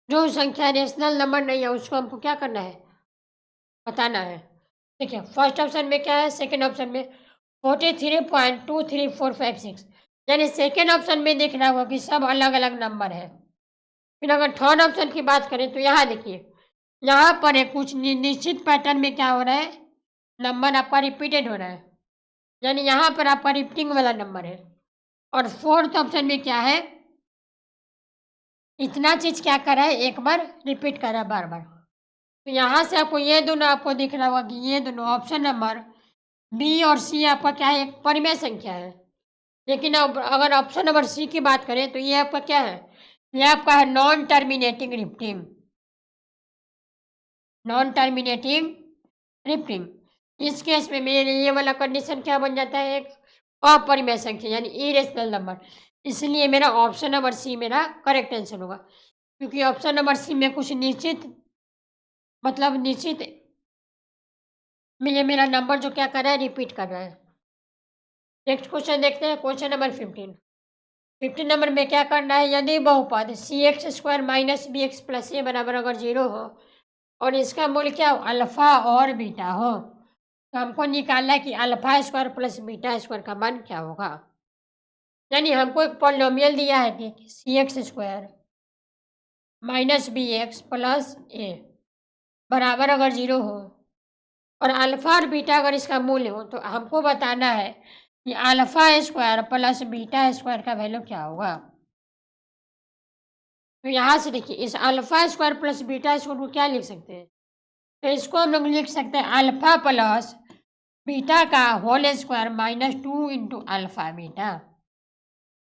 जो संख्या रेशनल नंबर नहीं है उसको हमको क्या करना है, बताना है। देखिए फर्स्ट ऑप्शन में क्या है, सेकंड ऑप्शन में 43.23456, यानी सेकंड ऑप्शन में देखना होगा कि सब अलग अलग नंबर है। फिर अगर थर्ड ऑप्शन की बात करें तो यहाँ देखिए, यहाँ पर एक कुछ निश्चित पैटर्न में क्या हो रहा है, नंबर आपका रिपीटेड हो रहा है, यानी यहाँ पर आपका रिपीटिंग वाला नंबर है। और फोर्थ ऑप्शन में क्या है, इतना चीज़ क्या कर रहा है, एक बार रिपीट कर रहा है बार बार। तो यहाँ से आपको ये दोनों आपको दिख रहा होगा कि ये दोनों ऑप्शन नंबर बी और सी आपका क्या है, एक परिमेय संख्या है। लेकिन अब अगर ऑप्शन नंबर सी की बात करें तो ये आपका क्या है, ये आपका है non terminating repeating, non terminating repeating. इस केस में मेरे ये वाला कंडीशन क्या बन जाता है, एक अपरिमेय संख्या यानी इरेशनल नंबर, इसलिए मेरा ऑप्शन नंबर सी मेरा करेक्ट आंसर होगा, क्योंकि ऑप्शन नंबर सी में कुछ निश्चित निश्चित में ये मेरा नंबर जो क्या कर रहा है, रिपीट कर रहा है। नेक्स्ट क्वेश्चन देखते हैं, क्वेश्चन नंबर 15 नंबर में क्या करना है, यदि बहुपद cx² - bx + a बराबर अगर 0 हो और इसका मूल्य क्या हो, अल्फा और बीटा हो, तो हमको निकालना है कि α² + β² का मान क्या होगा। यानी हमको एक पॉलिनोमियल दिया है कि cx² - bx + a बराबर अगर 0 हो और अल्फा और बीटा अगर इसका मूल्य हो, तो हमको बताना है कि α² + β² का वैल्यू क्या होगा। तो यहाँ से देखिए, इस α² + β² को क्या लिख सकते हैं, तो इसको हम लोग लिख सकते हैं अल्फा प्लस बीटा का whole square -2 into alpha beta,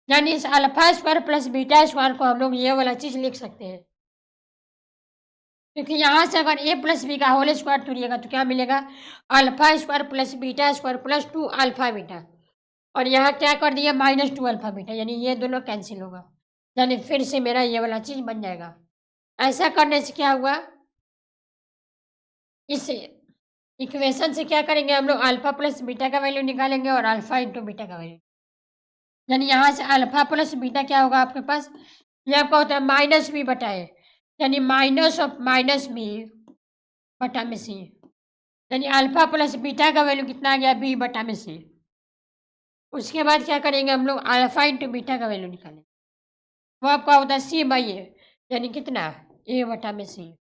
यानी इस α² + β² को हम लोग ये वाला चीज़ लिख सकते हैं, क्योंकि यहाँ से अगर a + b का होल स्क्वायर तोड़िएगा तो क्या मिलेगा, α² + β² + 2 अल्फा बीटा, और यहाँ क्या कर दिया, -2 अल्फा बीटा, यानी ये दोनों कैंसिल होगा, यानी फिर से मेरा ये वाला चीज़ बन जाएगा। ऐसा करने से क्या हुआ, इस इक्वेशन से क्या करेंगे हम लोग, अल्फा प्लस बीटा का वैल्यू निकालेंगे और अल्फा इंटू बीटा का वैल्यू, यानी यहाँ से अल्फा प्लस बीटा क्या होगा आपके पास, ये आपका होता है -b/a, यानी -(b) बटा में सी, यानी अल्फा प्लस बीटा का वैल्यू कितना आ गया, बी बटा में सी। उसके बाद क्या करेंगे हम लोग, अल्फा इंटू बीटा का वैल्यू निकालेंगे, वो आपका होता है सी बाई ए, यानी कितना, ए बटा में सी।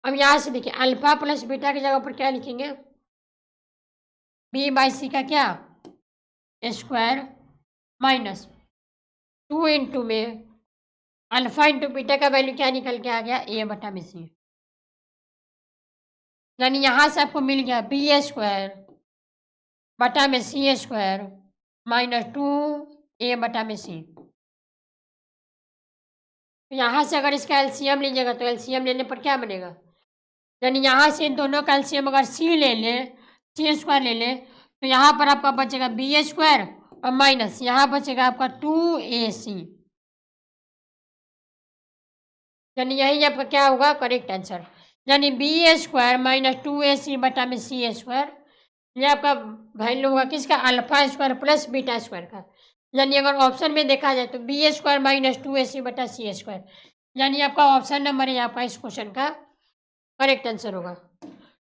अब यहाँ से देखिए अल्फा प्लस बीटा की जगह पर क्या लिखेंगे, बी बाई सी का क्या, स्क्वायर माइनस 2 इंटू में अल्फा इंटू बीटा का वैल्यू क्या निकल के आ गया, ए बटा में सी। यानी यहाँ से आपको मिल गया बी स्क्वायर बटा में सी स्क्वायर माइनस 2 ए बटा में सी। तो यहाँ से अगर इसका एलसीएम लीजिएगा तो एलसीएम लेने पर क्या बनेगा, यानी यहाँ से इन दोनों का एलसीएम अगर सी ले लें, सी स्क्वायर ले लें, तो यहाँ पर आपका बचेगा बी स्क्वायर और माइनस यहाँ बचेगा आपका 2ac, यानी यही आपका क्या होगा करेक्ट आंसर। यानी बी स्क्वायर माइनस 2ac बटा में सी स्क्वायर, ये आपका वैल्यू होगा किसका, alpha square plus beta square का। यानी अगर ऑप्शन में देखा जाए तो बी स्क्वायर माइनस 2ac बटा सी स्क्वायर, यानी आपका ऑप्शन नंबर है आपका इस क्वेश्चन का करेक्ट आंसर होगा।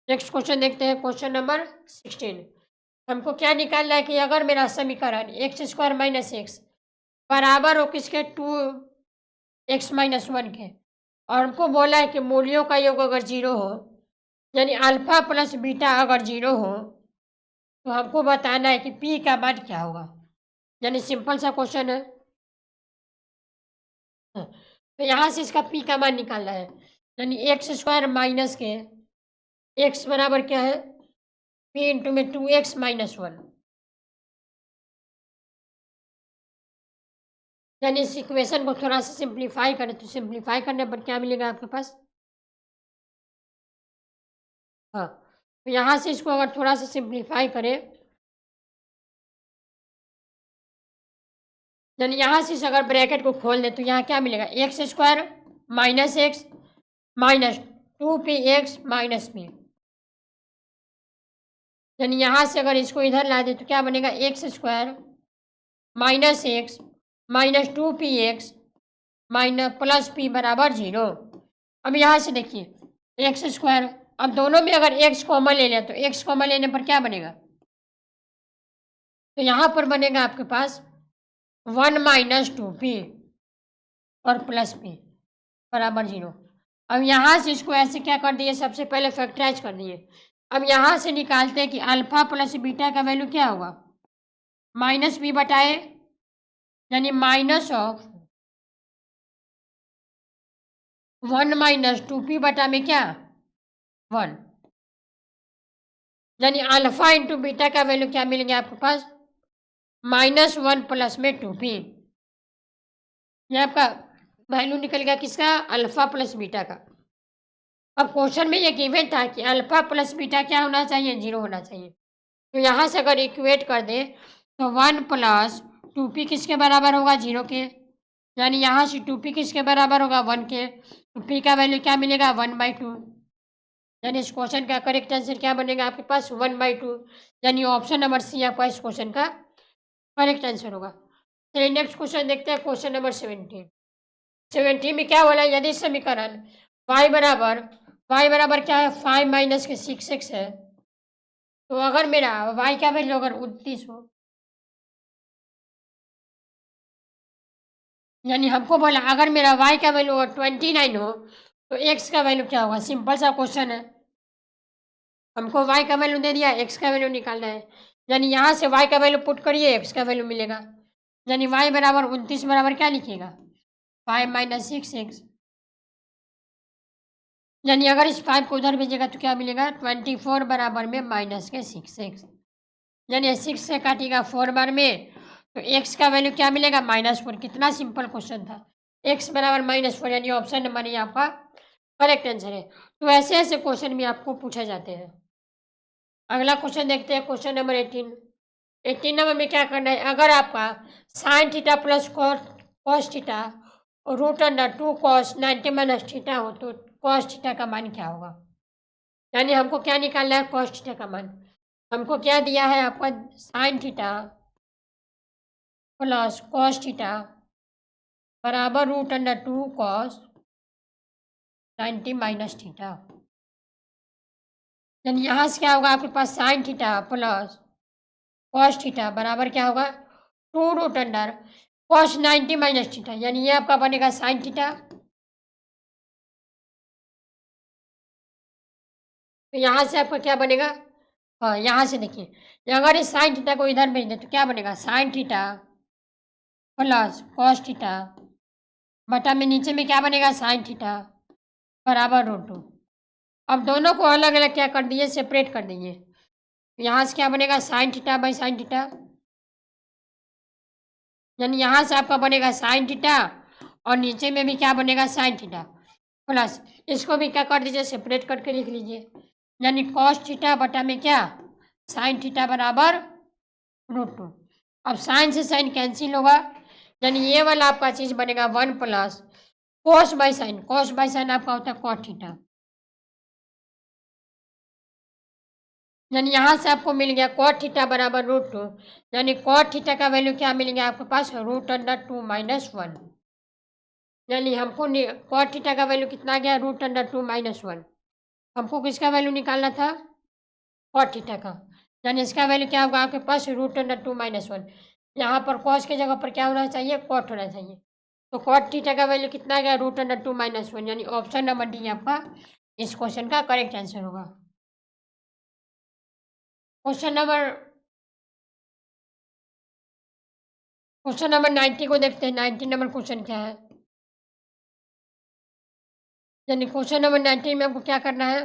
नेक्स्ट क्वेश्चन देखते हैं, क्वेश्चन नंबर 16। हमको क्या निकालना है कि अगर मेरा समीकरण एक्स स्क्वायर माइनस एक्स बराबर हो किसके, 2x माइनस 1 के, और हमको बोला है कि मूल्यों का योग अगर जीरो हो, यानी अल्फा प्लस बीटा अगर जीरो हो, तो हमको बताना है कि p का मान क्या होगा। यानी सिंपल सा क्वेश्चन है। तो यहाँ से इसका p का मान निकालना है, यानी एक्स स्क्वायर माइनस के x बराबर क्या है, p इंटू में 2x माइनस 1, यानी इस इक्वेशन को थोड़ा सा सिंप्लीफाई करें तो सिंप्लीफाई करने पर क्या मिलेगा आपके पास, हाँ, तो यहाँ से इसको अगर थोड़ा सा सिंप्लीफाई करें, यानी यहाँ से अगर ब्रैकेट को खोल दें तो यहाँ क्या मिलेगा, x square minus x minus 2px minus p, यानी यहाँ से अगर इसको इधर ला दे तो क्या बनेगा, x square minus x minus 2px minus plus p बराबर 0। अब यहाँ से देखिए एक्स स्क्वायर, अब दोनों में अगर एक्स कॉमन ले लिया तो एक्स कॉमन लेने पर क्या बनेगा, तो यहाँ पर बनेगा आपके पास 1 माइनस 2p और प्लस p बराबर 0। अब यहाँ से इसको ऐसे क्या कर दिए, सबसे पहले फैक्टराइज कर दिए। अब यहाँ से निकालते हैं कि अल्फा प्लस बीटा का वैल्यू क्या होगा, माइनस बी बटाए, यानी माइनस ऑफ 1 माइनस 2p बटा में क्या 1, यानी अल्फा इंटू बीटा का वैल्यू क्या मिलेंगे आपके पास, -1 प्लस में 2p। ये आपका वैल्यू निकल गया किसका, अल्फा प्लस बीटा का। अब क्वेश्चन में ये गिवन था कि अल्फा प्लस बीटा क्या होना चाहिए, 0 होना चाहिए। तो यहाँ से अगर इक्वेट कर दे तो 1 प्लस 2p किसके बराबर होगा, 0 के, यानी यहाँ से 2p किसके बराबर होगा, 1 के, तो p का वैल्यू क्या मिलेगा, 1/2, यानी इस क्वेश्चन का करेक्ट आंसर क्या बनेगा आपके पास, 1/2, यानी ऑप्शन नंबर सी आपका इस क्वेश्चन का करेक्ट आंसर होगा। चलिए नेक्स्ट क्वेश्चन देखते हैं, क्वेश्चन नंबर 17 में क्या बोला, यदि समीकरण y बराबर क्या है, 5 माइनस के 6x है, तो अगर मेरा y का वैल्यू अगर 29 हो, यानी हमको बोला अगर मेरा y का वैल्यू अगर 29 हो तो x का वैल्यू क्या होगा, सिंपल सा क्वेश्चन है। हमको y का वैल्यू दे दिया, x का वैल्यू निकालना है, यानी यहाँ से y का वैल्यू पुट करिए, x का वैल्यू मिलेगा, यानी y बराबर 29 बराबर क्या लिखिएगा, 5 माइनस 6x, यानी अगर इस 5 को उधर भेजेगा तो क्या मिलेगा, 24 बराबर में माइनस के 6x, यानी 6 से काटिएगा 4 बार में तो x का वैल्यू क्या मिलेगा, -4। कितना सिंपल क्वेश्चन था, x बराबर -4, यानी ऑप्शन नंबर ये आपका करेक्ट आंसर है। तो ऐसे ऐसे क्वेश्चन भी आपको पूछे जाते हैं। अगला क्वेश्चन देखते हैं, क्वेश्चन नंबर 18 नंबर में क्या करना है, अगर आपका sign theta plus cos theta और √2 cos 90 माइनस थीटा हो तो कॉस थीटा का मान क्या होगा, यानी हमको क्या निकालना है, कॉस थीटा का मान। हमको क्या दिया है आपका, sign theta plus cos theta बराबर √2 cos 90 माइनस थीटा। यानी यहाँ से क्या होगा आपके पास sine theta plus cos theta बराबर क्या होगा 2√अंडर कॉस 90 माइनस थीटा, यानी ये आपका बनेगा साइन थीटा। तो यहाँ से आपका क्या बनेगा, हाँ यहाँ से देखिए अगर इस साइन थीटा को इधर भेज दे तो क्या बनेगा sign theta plus cos theta बटा में नीचे में क्या बनेगा साइन थीटा बराबर √2। अब दोनों को अलग अलग क्या कर दिए सेपरेट कर दिए। यहाँ से क्या बनेगा sine theta by sine theta, यानी यहाँ से आपका बनेगा साइन थीटा और नीचे में भी क्या बनेगा साइन थीटा प्लस इसको भी क्या कर दीजिए सेपरेट करके लिख लीजिए, यानी कॉस थीटा बटा में क्या साइन थीटा बराबर √2। अब साइन से साइन कैंसिल होगा, यानी ये वाला आपका चीज़ बनेगा 1 प्लस कॉस बाई साइन आपका होता है कॉट थीटा, यानी यहाँ से आपको मिल गया कॉट थीटा बराबर √2, यानी कॉट थीटा का वैल्यू क्या मिल गया आपके पास √2 माइनस 1, यानी हमको कॉट थीटा का वैल्यू कितना आ गया √2 माइनस 1। हमको किसका वैल्यू निकालना था कॉट थीटा का, यानी इसका वैल्यू क्या होगा आपके पास √2 माइनस 1। यहाँ पर कॉस की जगह पर क्या होना चाहिए कॉट होना चाहिए, तो कॉट थीटा का वैल्यू कितना आ गया √2 माइनस 1, यानी ऑप्शन नंबर डी आपका इस क्वेश्चन का करेक्ट आंसर होगा। क्वेश्चन नंबर 90 को देखते हैं। 90 नंबर क्वेश्चन क्या है, यानी क्वेश्चन नंबर 90 में आपको क्या करना है,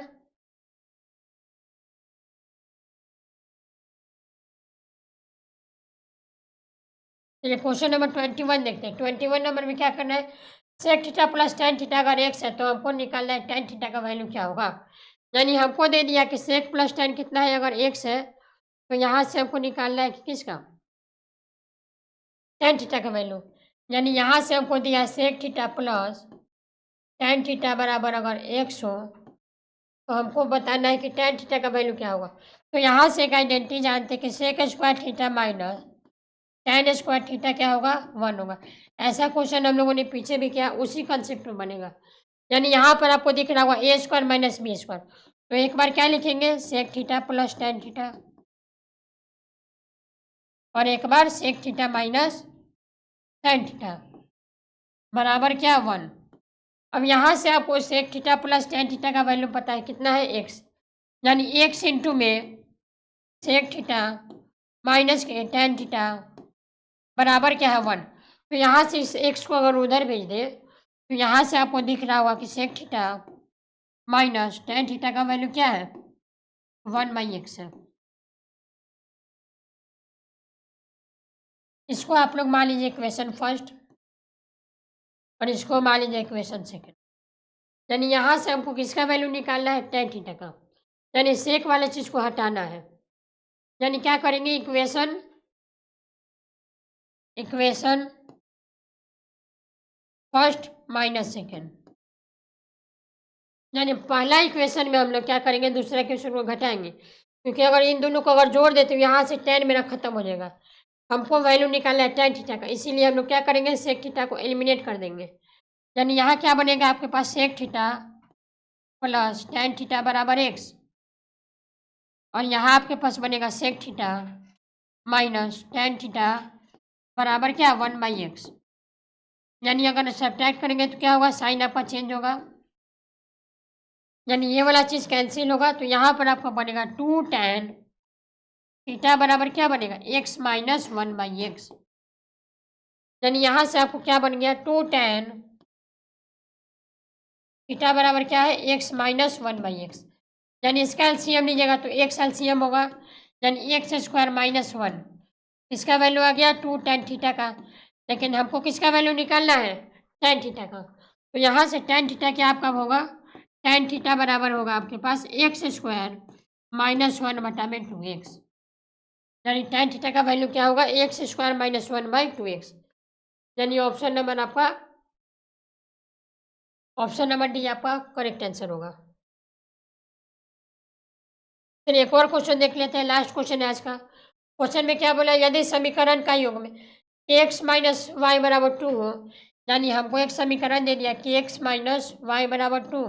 चलिए क्वेश्चन नंबर 21 देखते हैं। 21 नंबर में क्या करना है sec theta plus tan theta अगर एक्स है तो हमको निकालना है टेन थीटा का वैल्यू क्या होगा, यानी हमको दे दिया कि सेक प्लस टेन कितना है अगर एक्स है तो यहाँ से हमको निकालना है कि किसका टेन थीटा का वैल्यू, यानी यहाँ से हमको दिया sec theta plus tan theta बराबर अगर एक्स हो तो हमको बताना है कि टेन थीटा का वैल्यू क्या होगा। तो यहाँ से एक आइडेंटिटी जानते हैं कि sec square theta minus tan square theta क्या होगा 1 होगा। ऐसा क्वेश्चन हम लोगों ने पीछे भी किया, उसी कंसेप्ट में बनेगा, यानी यहाँ पर आपको दिख रहा होगा A square minus B square, तो एक बार क्या लिखेंगे sec theta plus tan theta और एक बार sec theta minus tan theta बराबर क्या 1। अब यहाँ से आपको sec theta plus tan theta का वैल्यू पता है कितना है एक्स, यानी एक्स इंटू में सेक थीटा माइनस के टेन थीटा बराबर क्या है 1। तो यहाँ से इस एक्स को अगर उधर भेज दे तो यहाँ से आपको दिख रहा होगा कि sec theta minus tan theta का वैल्यू क्या है 1/x है। इसको आप लोग मान लीजिए इक्वेशन फर्स्ट और इसको मान लीजिए इक्वेशन सेकेंड, यानी यहाँ से हमको किसका वैल्यू निकालना है टेन थीटा का, यानी सेक वाले चीज़ को हटाना है, यानी क्या करेंगे इक्वेशन फर्स्ट माइनस सेकेंड, यानी पहला इक्वेशन में हम लोग क्या करेंगे दूसरा इक्वेशन को घटाएंगे, क्योंकि अगर इन दोनों को अगर जोड़ देते तो यहाँ से टेन मेरा खत्म हो जाएगा। हमको वैल्यू निकालना है टेन थीटा का, इसीलिए हम लोग क्या करेंगे सेक थीटा को एलिमिनेट कर देंगे, यानी यहाँ क्या बनेगा आपके पास sec theta plus tan theta बराबर एक्स और यहाँ आपके पास बनेगा sec theta minus tan theta बराबर क्या 1/x, यानी अगर सब्ट्रैक्ट करेंगे तो क्या होगा साइन आपका चेंज होगा, यानी ये वाला चीज़ कैंसिल होगा, तो यहाँ पर आपका बनेगा 2 tan थीटा बराबर क्या बनेगा x माइनस 1/x, यानी यहाँ से आपको क्या बन गया 2 tan थीटा बराबर क्या है x माइनस 1/x, यानी इसका एलसीएम लीजिएगा तो x एलसीएम होगा, यानी एक्स स्क्वायर माइनस 1, इसका वैल्यू आ गया 2 tan थीटा का, लेकिन हमको किसका वैल्यू निकालना है tan थीटा का, तो यहाँ से tan थीटा क्या आपका होगा tan थीटा बराबर होगा आपके पास एक्स स्क्वायर माइनस 1/2x, यानी tan थीटा का वैल्यू क्या होगा एक्स स्क्वायर माइनस 1/2x, यानी ऑप्शन नंबर डी आपका करेक्ट आंसर होगा। फिर एक और क्वेश्चन देख लेते हैं, लास्ट क्वेश्चन है आज का। क्वेश्चन में क्या बोला यदि समीकरण का योग में x माइनस वाई बराबर 2 हो, यानी हमको एक समीकरण दे दिया कि x माइनस वाई बराबर 2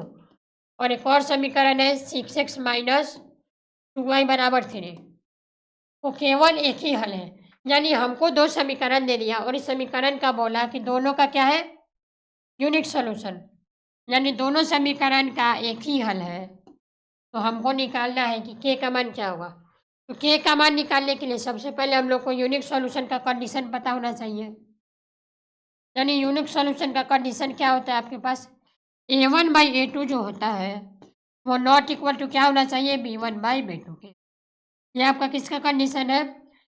और एक और समीकरण है 6x माइनस 2y बराबर 3। वो केवल एक ही हल है, यानी हमको दो समीकरण दे दिया और इस समीकरण का बोला कि दोनों का क्या है, यूनिक सॉल्यूशन, यानी दोनों समीकरण का एक ही हल है। तो हमको निकालना है कि के का मान क्या होगा। तो के का मान निकालने के लिए सबसे पहले हम लोग को यूनिक सॉल्यूशन का कंडीशन पता होना चाहिए। यानी यूनिक सॉल्यूशन का कंडीशन क्या होता है आपके पास, a1/a2 जो होता है वो नॉट इक्वल टू क्या होना चाहिए, b1/b2 के। ये आपका किसका कंडीशन है,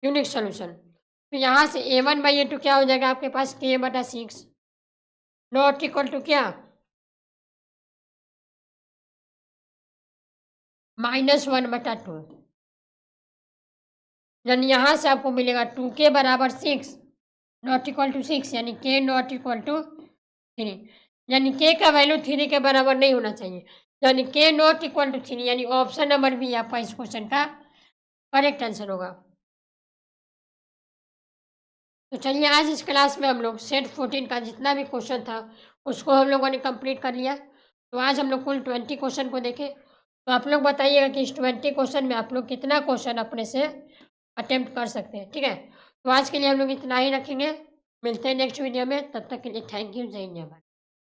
यूनिक सॉल्यूशन। तो यहाँ से a1/a2 क्या हो जाएगा आपके पास, k/6 नॉट इक्वल टू क्या, -1/2। यानी यहाँ से आपको मिलेगा 2k बराबर 6 नॉट इक्वल टू 6, यानी k नॉट इक्वल टू 3, यानी k का वैल्यू 3 के बराबर नहीं होना चाहिए, यानी k नॉट इक्वल टू 3, यानी ऑप्शन नंबर बी आपका इस क्वेश्चन का करेक्ट आंसर होगा। तो चलिए आज इस क्लास में हम लोग सेट 14 का जितना भी क्वेश्चन था उसको हम लोगों ने कंप्लीट कर लिया। तो आज हम लोग कुल 20 क्वेश्चन को देखे। तो आप लोग बताइएगा कि इस 20 क्वेश्चन में आप लोग कितना क्वेश्चन अपने से अटेम्प्ट कर सकते हैं, ठीक है। तो आज के लिए हम लोग इतना ही रखेंगे, मिलते हैं नेक्स्ट वीडियो में, तब तक के लिए थैंक यू, जय हिंद, जय भारत।